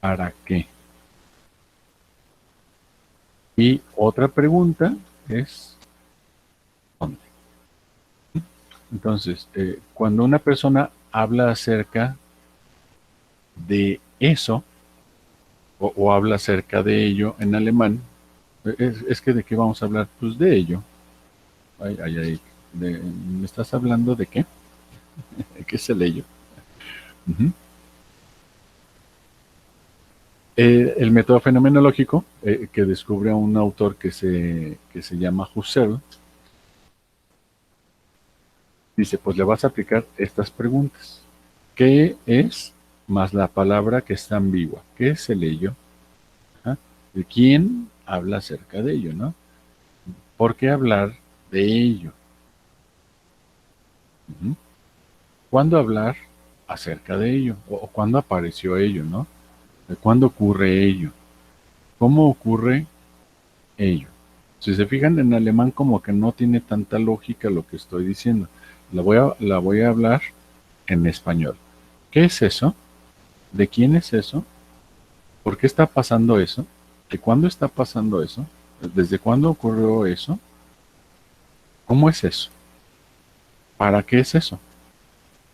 S1: ¿para qué? Y otra pregunta es ¿dónde? Entonces, cuando una persona habla acerca de eso, o habla acerca de ello en alemán, es que ¿de qué vamos a hablar? Pues de ello. Ay, ay, ay. ¿Me estás hablando de qué? ¿Qué es el ello? Ujú. El método fenomenológico que descubre a un autor que se llama Husserl, dice, pues le vas a aplicar estas preguntas. ¿Qué es más la palabra que está ambigua? ¿Qué es el ello? ¿Ah? ¿De quién habla acerca de ello, no? ¿Por qué hablar de ello? Ujú. ¿Cuándo hablar acerca de ello? ¿O cuándo apareció ello, no? ¿De cuándo ocurre ello? ¿Cómo ocurre ello? Si se fijan, en alemán como que no tiene tanta lógica lo que estoy diciendo. La voy a hablar en español. ¿Qué es eso? ¿De quién es eso? ¿Por qué está pasando eso? ¿De cuándo está pasando eso? ¿Desde cuándo ocurrió eso? ¿Cómo es eso? ¿Para qué es eso?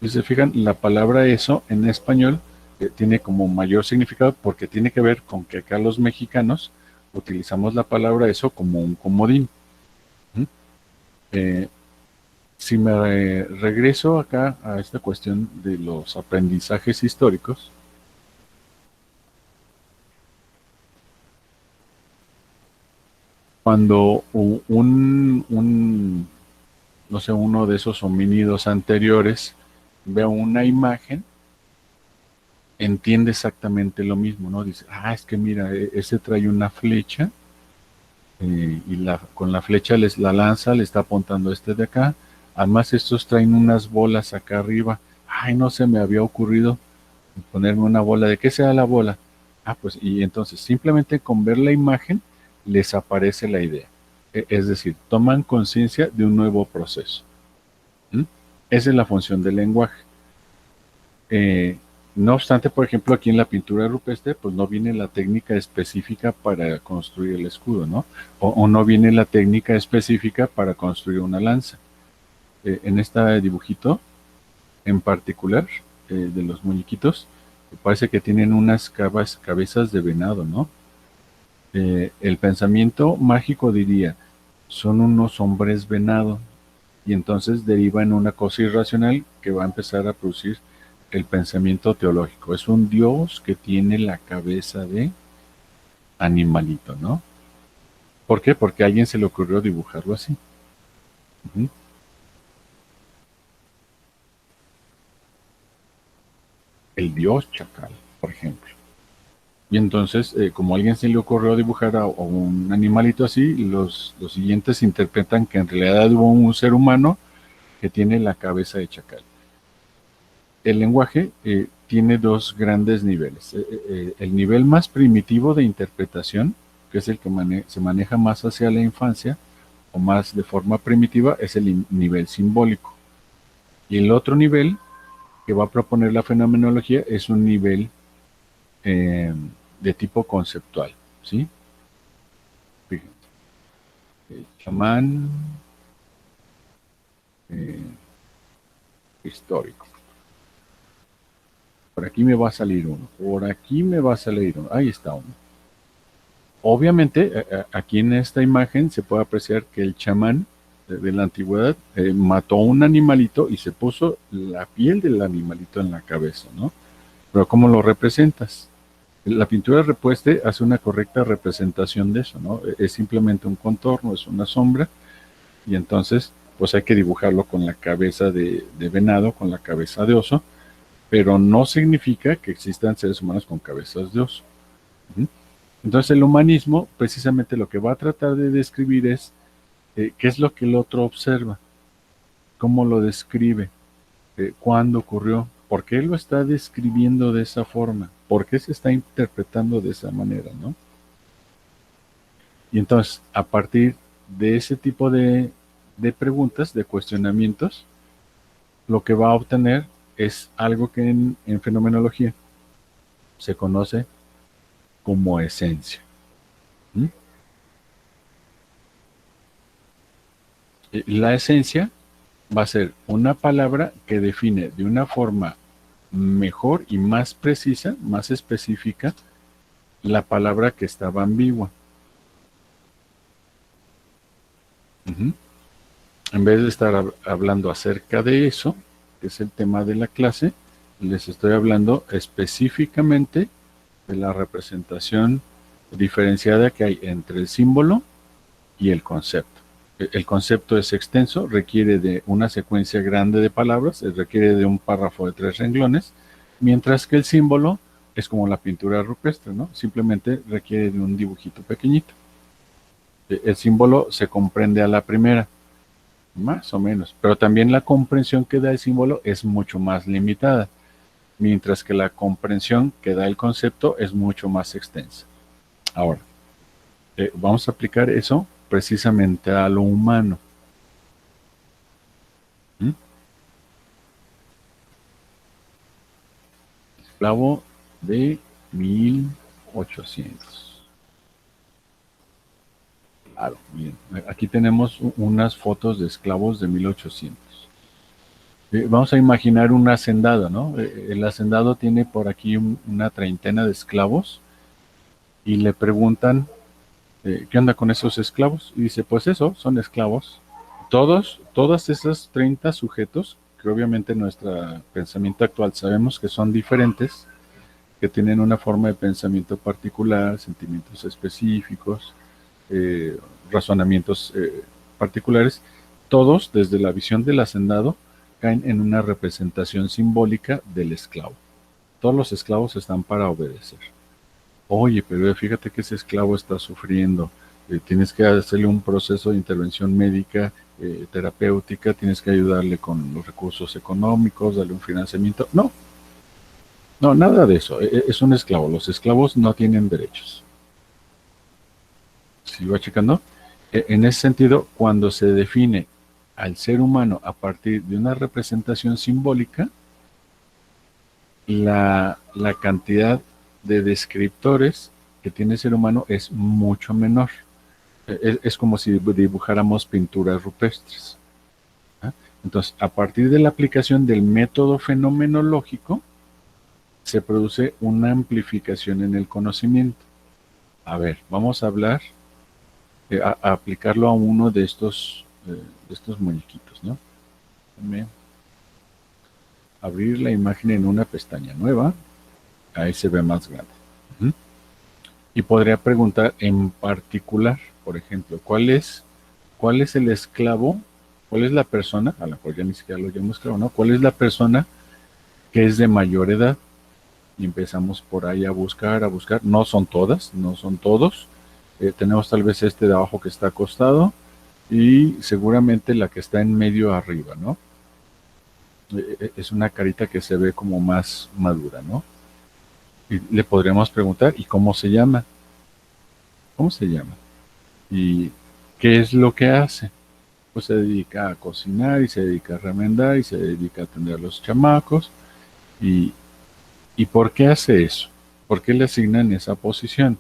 S1: Si se fijan, la palabra eso en español tiene como mayor significado porque tiene que ver con que acá los mexicanos utilizamos la palabra eso como un comodín. ¿Mm? Si me regreso acá a esta cuestión de los aprendizajes históricos, cuando no sé, uno de esos homínidos anteriores ve una imagen, entiende exactamente lo mismo, ¿no? Dice, es que mira, ese trae una flecha y con la flecha la lanza, le está apuntando a este de acá. Además, estos traen unas bolas acá arriba. Ay, no se me había ocurrido ponerme una bola. ¿De qué sea la bola? Pues, y entonces, simplemente con ver la imagen, les aparece la idea. Es decir, toman conciencia de un nuevo proceso. ¿Mm? Esa es la función del lenguaje. No obstante, por ejemplo, aquí en la pintura rupestre, pues no viene la técnica específica para construir el escudo, ¿no? O no viene la técnica específica para construir una lanza. En este dibujito, en particular, de los muñequitos, parece que tienen unas cabezas de venado, ¿no? El pensamiento mágico diría, son unos hombres venado, y entonces deriva en una cosa irracional que va a empezar a producir el pensamiento teológico. Es un Dios que tiene la cabeza de animalito, ¿no? ¿Por qué? Porque a alguien se le ocurrió dibujarlo así. Uh-huh. El Dios chacal, por ejemplo. Y entonces, como a alguien se le ocurrió dibujar a un animalito así, los siguientes interpretan que en realidad hubo un ser humano que tiene la cabeza de chacal. El lenguaje tiene dos grandes niveles. El nivel más primitivo de interpretación, que es el que se maneja más hacia la infancia, o más de forma primitiva es el nivel simbólico. Y el otro nivel que va a proponer la fenomenología es un nivel de tipo conceptual, ¿sí? Fíjense, el chamán histórico. Por aquí me va a salir uno, por aquí me va a salir uno, ahí está uno. Obviamente, aquí en esta imagen se puede apreciar que el chamán de la antigüedad mató a un animalito y se puso la piel del animalito en la cabeza, ¿no? Pero ¿cómo lo representas? La pintura rupestre hace una correcta representación de eso, ¿no? Es simplemente un contorno, es una sombra, y entonces pues hay que dibujarlo con la cabeza de venado, con la cabeza de oso, pero no significa que existan seres humanos con cabezas de oso. ¿Mm? Entonces el humanismo precisamente lo que va a tratar de describir es qué es lo que el otro observa, cómo lo describe, cuándo ocurrió, por qué lo está describiendo de esa forma, por qué se está interpretando de esa manera, ¿no? Y entonces, a partir de ese tipo de preguntas, de cuestionamientos, lo que va a obtener es algo que en fenomenología se conoce como esencia. ¿Mm? La esencia va a ser una palabra que define de una forma mejor y más precisa, más específica, la palabra que estaba ambigua. En vez de estar hablando acerca de eso, que es el tema de la clase, les estoy hablando específicamente de la representación diferenciada que hay entre el símbolo y el concepto. El concepto es extenso, requiere de una secuencia grande de palabras, requiere de un párrafo de 3 renglones, mientras que el símbolo es como la pintura rupestre, ¿no? Simplemente requiere de un dibujito pequeñito. El símbolo se comprende a la primera, más o menos, pero también la comprensión que da el símbolo es mucho más limitada, mientras que la comprensión que da el concepto es mucho más extensa. Ahora, vamos a aplicar eso precisamente a lo humano. Esclavo de 1800. Claro, bien. Aquí tenemos unas fotos de esclavos de 1800. Vamos a imaginar un hacendado, ¿no? El hacendado tiene por aquí una treintena de esclavos y le preguntan, ¿qué onda con esos esclavos? Y dice, pues eso, son esclavos. Todas esas 30 sujetos, que obviamente en nuestro pensamiento actual sabemos que son diferentes, que tienen una forma de pensamiento particular, sentimientos específicos, razonamientos particulares, todos, desde la visión del hacendado, caen en una representación simbólica del esclavo. Todos los esclavos están para obedecer. Oye, pero fíjate que ese esclavo está sufriendo, tienes que hacerle un proceso de intervención médica, terapéutica, tienes que ayudarle con los recursos económicos, darle un financiamiento. No, nada de eso, es un esclavo, los esclavos no tienen derechos. ¿Sí va checando? En ese sentido, cuando se define al ser humano a partir de una representación simbólica, la cantidad de descriptores que tiene el ser humano es mucho menor. Es como si dibujáramos pinturas rupestres. Entonces, a partir de la aplicación del método fenomenológico, se produce una amplificación en el conocimiento. A ver, vamos a hablar, a aplicarlo a uno de estos muñequitos, ¿no? Déjame abrir la imagen en una pestaña nueva. Ahí se ve más grande. Y podría preguntar en particular, por ejemplo, ¿cuál es el esclavo? ¿Cuál es la persona? A lo mejor ya ni siquiera lo llamo esclavo, ¿no? ¿Cuál es la persona que es de mayor edad? Y empezamos por ahí a buscar. No son todas, no son todos. Tenemos tal vez este de abajo que está acostado y seguramente la que está en medio arriba, ¿no? Es una carita que se ve como más madura, ¿no? Y le podríamos preguntar, ¿y cómo se llama? ¿Cómo se llama? ¿Y ¿qué es lo que hace? Pues se dedica a cocinar y se dedica a remendar y se dedica a atender a los chamacos. ¿Y, y por qué hace eso? ¿Por qué le asignan esa posición?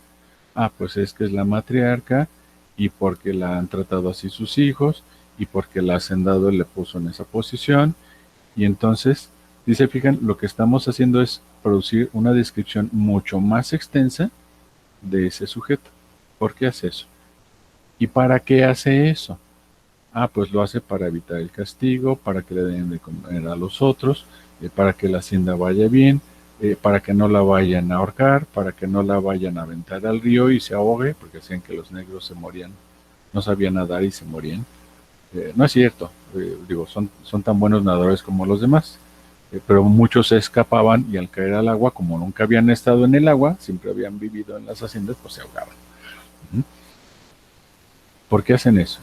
S1: Ah, pues es que es la matriarca y porque la han tratado así sus hijos y porque la hacendado le puso en esa posición. Y entonces, dice, fijan, lo que estamos haciendo es producir una descripción mucho más extensa de ese sujeto. ¿Por qué hace eso? ¿Y para qué hace eso? Ah, pues lo hace para evitar el castigo, para que le den de comer a los otros, para que la hacienda vaya bien, para que no la vayan a ahorcar, para que no la vayan a aventar al río y se ahogue, porque decían que los negros se morían, no sabían nadar y se morían. No es cierto, digo, son tan buenos nadadores como los demás, pero muchos se escapaban y al caer al agua, como nunca habían estado en el agua, siempre habían vivido en las haciendas, pues se ahogaban. ¿Por qué hacen eso?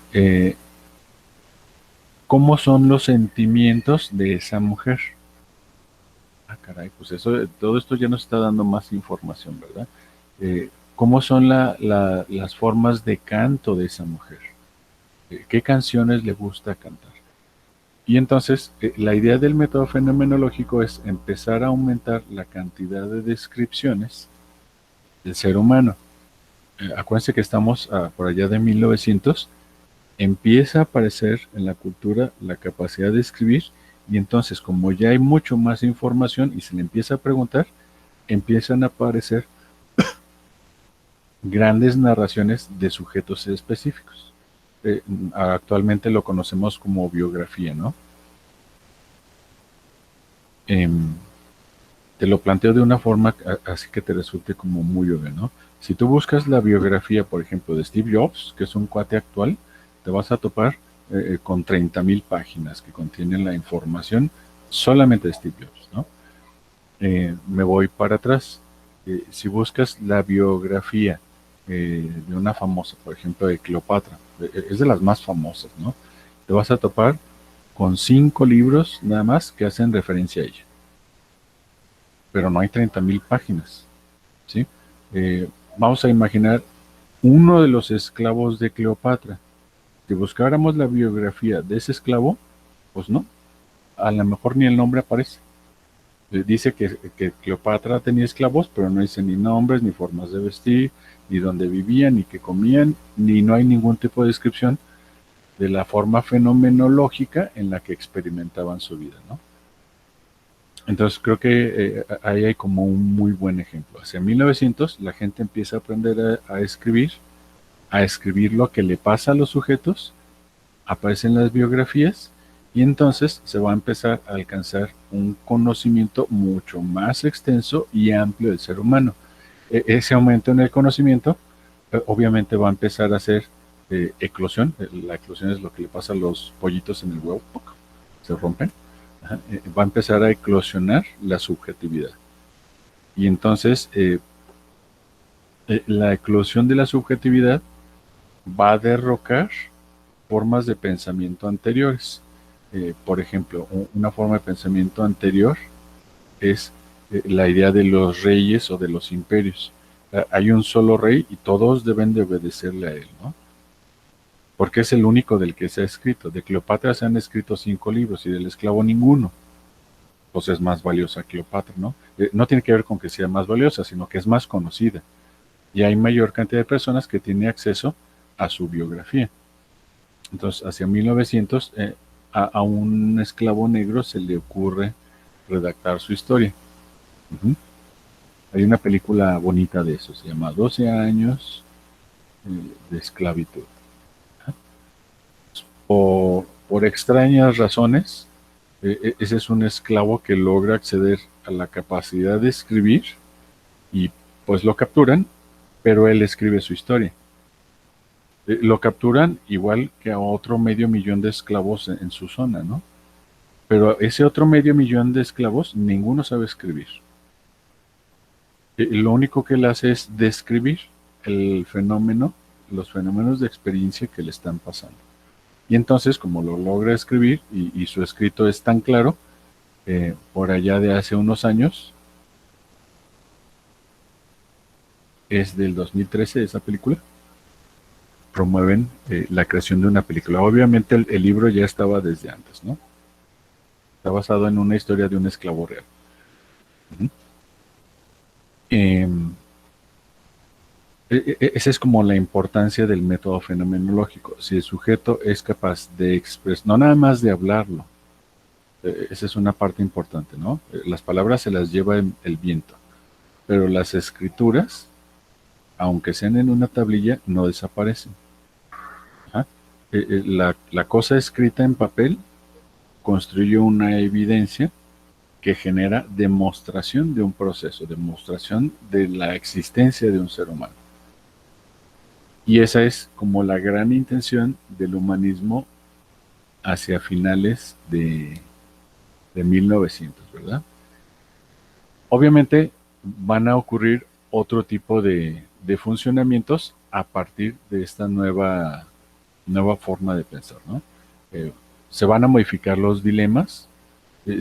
S1: ¿Cómo son los sentimientos de esa mujer? Ah, caray, pues eso, todo esto ya nos está dando más información, ¿verdad? ¿Cómo son las formas de canto de esa mujer? ¿Qué canciones le gusta cantar? Y entonces, la idea del método fenomenológico es empezar a aumentar la cantidad de descripciones del ser humano. Acuérdense que estamos por allá de 1900, empieza a aparecer en la cultura la capacidad de escribir y entonces como ya hay mucho más información y se le empieza a preguntar, empiezan a aparecer grandes narraciones de sujetos específicos. Actualmente lo conocemos como biografía, ¿no? Te lo planteo de una forma así que te resulte como muy obvio, ¿no? Si tú buscas la biografía, por ejemplo, de Steve Jobs, que es un cuate actual, te vas a topar con 30,000 páginas que contienen la información solamente de Steve Jobs, ¿no? Me voy para atrás. Si buscas la biografía de una famosa, por ejemplo, de Cleopatra, es de las más famosas, ¿no? Te vas a topar con 5 libros nada más que hacen referencia a ella. Pero no hay 30,000 páginas, ¿sí? Vamos a imaginar uno de los esclavos de Cleopatra. Si buscáramos la biografía de ese esclavo, pues no, a lo mejor ni el nombre aparece. Dice que Cleopatra tenía esclavos, pero no dice ni nombres, ni formas de vestir, ni dónde vivían, ni qué comían, ni no hay ningún tipo de descripción de la forma fenomenológica en la que experimentaban su vida, ¿no? Entonces creo que ahí hay como un muy buen ejemplo. Hacia 1900 la gente empieza a aprender a escribir lo que le pasa a los sujetos, aparecen las biografías y entonces se va a empezar a alcanzar un conocimiento mucho más extenso y amplio del ser humano. Ese aumento en el conocimiento obviamente va a empezar a hacer eclosión. La eclosión es lo que le pasa a los pollitos en el huevo, ¡puc!, se rompen. Va a empezar a eclosionar la subjetividad. Y entonces la eclosión de la subjetividad va a derrocar formas de pensamiento anteriores. Por ejemplo, una forma de pensamiento anterior es la idea de los reyes o de los imperios. Hay un solo rey y todos deben de obedecerle a él, ¿no? Porque es el único del que se ha escrito. De Cleopatra se han escrito 5 libros y del esclavo ninguno. Pues es más valiosa Cleopatra, ¿no? No tiene que ver con que sea más valiosa, sino que es más conocida. Y hay mayor cantidad de personas que tienen acceso a su biografía. Entonces, hacia 1900, a un esclavo negro se le ocurre redactar su historia. Hay una película bonita de eso, se llama 12 años de esclavitud. Por extrañas razones, ese es un esclavo que logra acceder a la capacidad de escribir y pues lo capturan, pero él escribe su historia. Lo capturan igual que a otro 500,000 de esclavos en su zona, ¿no? Pero ese otro 500,000 de esclavos, ninguno sabe escribir. Lo único que él hace es describir el fenómeno, los fenómenos de experiencia que le están pasando. Y entonces, como lo logra escribir y su escrito es tan claro, por allá de hace unos años, es del 2013 esa película, promueven la creación de una película. Obviamente el libro ya estaba desde antes, ¿no? Está basado en una historia de un esclavo real. Ujú. Em, Esa es como la importancia del método fenomenológico. Si el sujeto es capaz de expresar, no nada más de hablarlo, esa es una parte importante, ¿no? Las palabras se las lleva el viento, pero las escrituras, aunque sean en una tablilla, no desaparecen. Ajá. La cosa escrita en papel construye una evidencia que genera demostración de un proceso, demostración de la existencia de un ser humano. Y esa es como la gran intención del humanismo hacia finales de 1900, ¿verdad? Obviamente van a ocurrir otro tipo de funcionamientos a partir de esta nueva forma de pensar, ¿no? Se van a modificar los dilemas.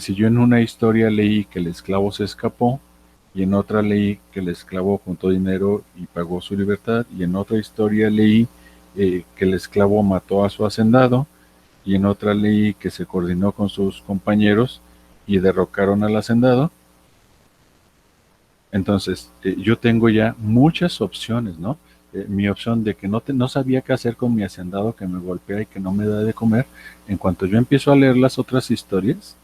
S1: Si yo en una historia leí que el esclavo se escapó, y en otra leí que el esclavo juntó dinero y pagó su libertad, y en otra historia leí que el esclavo mató a su hacendado, y en otra leí que se coordinó con sus compañeros y derrocaron al hacendado. Entonces, yo tengo ya muchas opciones, ¿no? Mi opción de que no sabía qué hacer con mi hacendado que me golpea y que no me da de comer, en cuanto yo empiezo a leer las otras historias,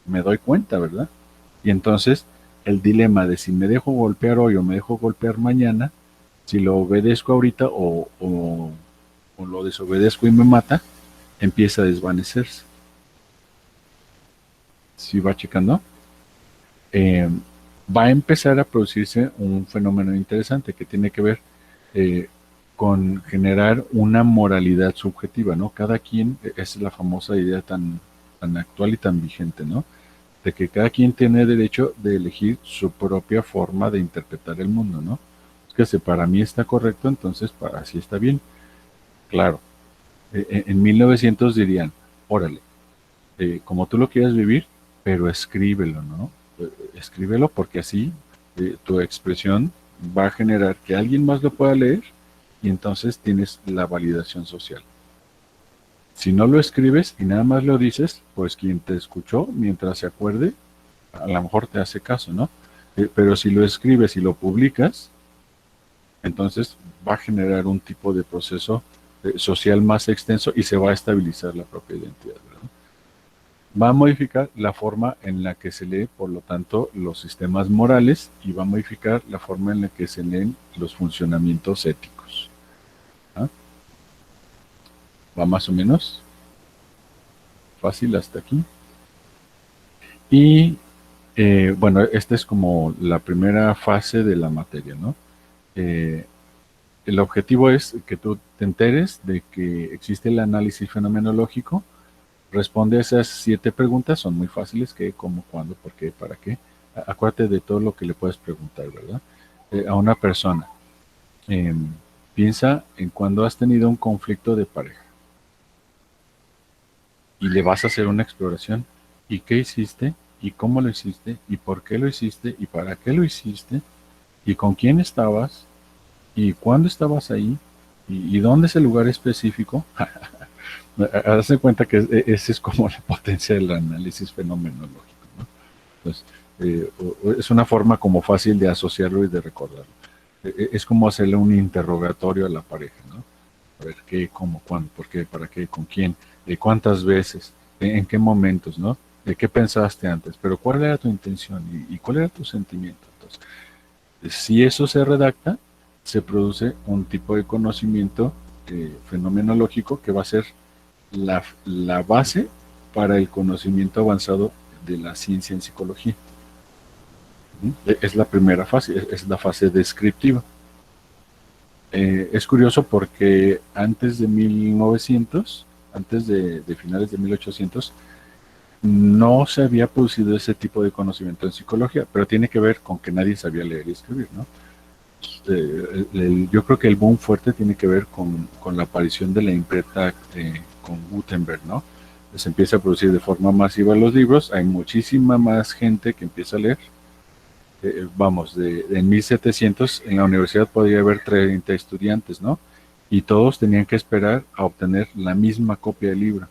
S1: me doy cuenta, ¿verdad? Y entonces el dilema de si me dejo golpear hoy o me dejo golpear mañana, si lo obedezco ahorita o lo desobedezco y me mata, empieza a desvanecerse. ¿Sí va checando? Eh, Va a empezar a producirse un fenómeno interesante que tiene que ver eh, con generar una moralidad subjetiva, ¿no? Cada quien, esa es la famosa idea tan actual y tan vigente, ¿no? De que cada quien tiene derecho de elegir su propia forma de interpretar el mundo, ¿no? Es que si para mí está correcto, entonces así está bien. Claro, en 1900 dirían, órale, como tú lo quieras vivir, pero escríbelo, ¿no? Escríbelo porque así tu expresión va a generar que alguien más lo pueda leer y entonces tienes la validación social. Si no lo escribes y nada más lo dices, pues quien te escuchó, mientras se acuerde, a lo mejor te hace caso, ¿no? Pero si lo escribes y lo publicas, entonces va a generar un tipo de proceso social más extenso y se va a estabilizar la propia identidad, ¿verdad? Va a modificar la forma en la que se lee, por lo tanto, los sistemas morales y va a modificar la forma en la que se leen los funcionamientos éticos. ¿Ah? ¿Va más o menos? Fácil hasta aquí. Y bueno, esta es como la primera fase de la materia, ¿no? El objetivo es que tú te enteres de que existe el análisis fenomenológico. Responde a esas 7 preguntas, son muy fáciles: qué, cómo, cuándo, por qué, para qué. Acuérdate de todo lo que le puedes preguntar, ¿verdad? A una persona. Piensa en cuando has tenido un conflicto de pareja y le vas a hacer una exploración. ¿Y qué hiciste? ¿Y cómo lo hiciste? ¿Y por qué lo hiciste? ¿Y para qué lo hiciste? ¿Y con quién estabas? ¿Y cuándo estabas ahí? ¿Y dónde es el lugar específico? Hazte cuenta que esa es como la potencia del análisis fenomenológico, ¿no? Entonces, es una forma como fácil de asociarlo y de recordarlo. Es como hacerle un interrogatorio a la pareja, ¿no? A ver, qué, cómo, cuándo, por qué, para qué, con quién, cuántas veces, en qué momentos, ¿no? De qué pensaste antes, pero cuál era tu intención y cuál era tu sentimiento. Entonces, si eso se redacta, se produce un tipo de conocimiento fenomenológico que va a ser la base para el conocimiento avanzado de la ciencia en psicología. Es la primera fase, es la fase descriptiva. Es curioso porque antes de 1900, antes de finales de 1800, no se había producido ese tipo de conocimiento en psicología, pero tiene que ver con que nadie sabía leer y escribir, ¿no? Yo creo que el boom fuerte tiene que ver con la aparición de la imprenta con Gutenberg, ¿no? Se empieza a producir de forma masiva los libros, hay muchísima más gente que empieza a leer. En 1700 en la universidad podría haber 30 estudiantes, ¿no? y todos tenían que esperar a obtener la misma copia del libro.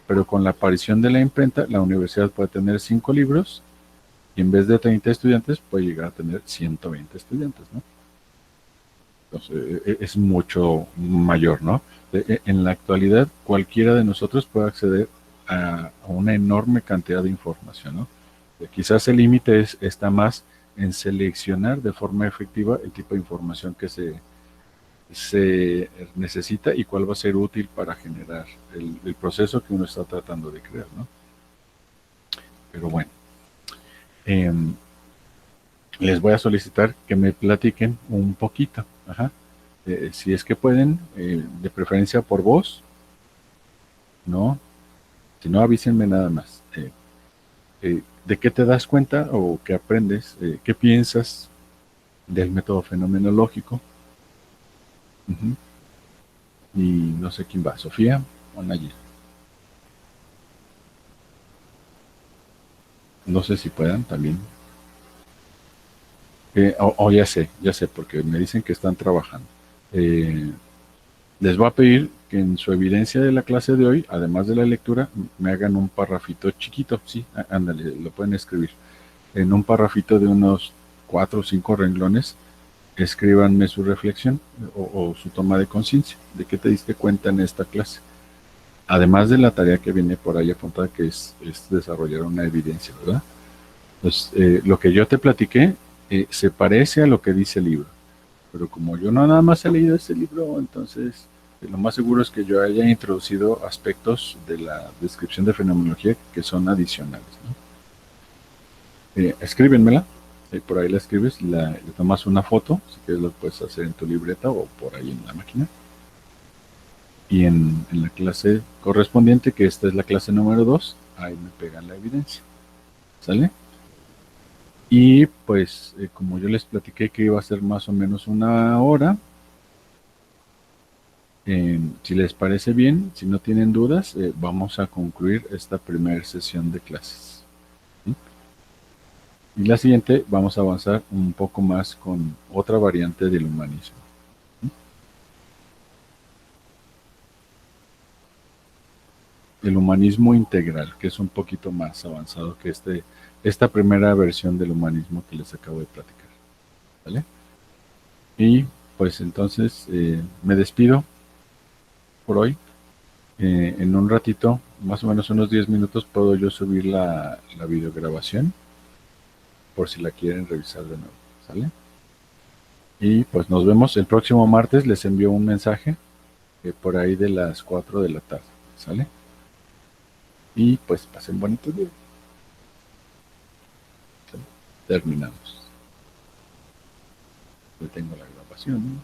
S1: Pero con la aparición de la imprenta, la universidad puede tener 5 libros y en vez de 30 estudiantes puede llegar a tener 120 estudiantes, ¿no? Entonces, es mucho mayor, ¿no? En la actualidad, cualquiera de nosotros puede acceder a una enorme cantidad de información, ¿no? Quizás el límite está más en seleccionar de forma efectiva el tipo de información que se necesita y cuál va a ser útil para generar el proceso que uno está tratando de crear, ¿no? Pero bueno, em, les voy a solicitar que me platiquen un poquito, ajá, si es que pueden, de preferencia por voz, ¿no? Si no, avísenme nada más. ¿De qué te das cuenta o qué aprendes? ¿Qué piensas del método fenomenológico? Ujú. Y no sé quién va, Sofía o Nayir. No sé si puedan también. Ya sé, porque me dicen que están trabajando. Eh, Les voy a pedir que en su evidencia de la clase de hoy, además de la lectura, me hagan un parrafito chiquito, sí, ándale, lo pueden escribir. En un parrafito de unos 4 o 5 renglones, escríbanme su reflexión o su toma de conciencia, de qué te diste cuenta en esta clase. Además de la tarea que viene por ahí apuntada, que es desarrollar una evidencia, ¿verdad? Pues lo que yo te platiqué se parece a lo que dice el libro, pero como yo no nada más he leído ese libro, entonces lo más seguro es que yo haya introducido aspectos de la descripción de fenomenología que son adicionales, ¿no? Escríbenmela, por ahí la escribes, le tomas una foto, si quieres lo puedes hacer en tu libreta o por ahí en la máquina, y en la clase correspondiente, que esta es la clase número 2, ahí me pegan la evidencia, ¿sale? Y pues como yo les platiqué que iba a ser más o menos una hora, si les parece bien, si no tienen dudas, vamos a concluir esta primera sesión de clases, ¿sí? Y la siguiente vamos a avanzar un poco más con otra variante del humanismo, ¿sí? El humanismo integral, que es un poquito más avanzado que esta primera versión del humanismo que les acabo de platicar, ¿vale? Y pues entonces me despido por hoy. En un ratito, más o menos unos 10 minutos, puedo yo subir la videograbación por si la quieren revisar de nuevo, ¿sale? Y pues nos vemos el próximo martes, les envío un mensaje por ahí de las 4 de la tarde, ¿sale? Y pues pasen bonitos días. ¿Sale? Terminamos. Detengo la grabación.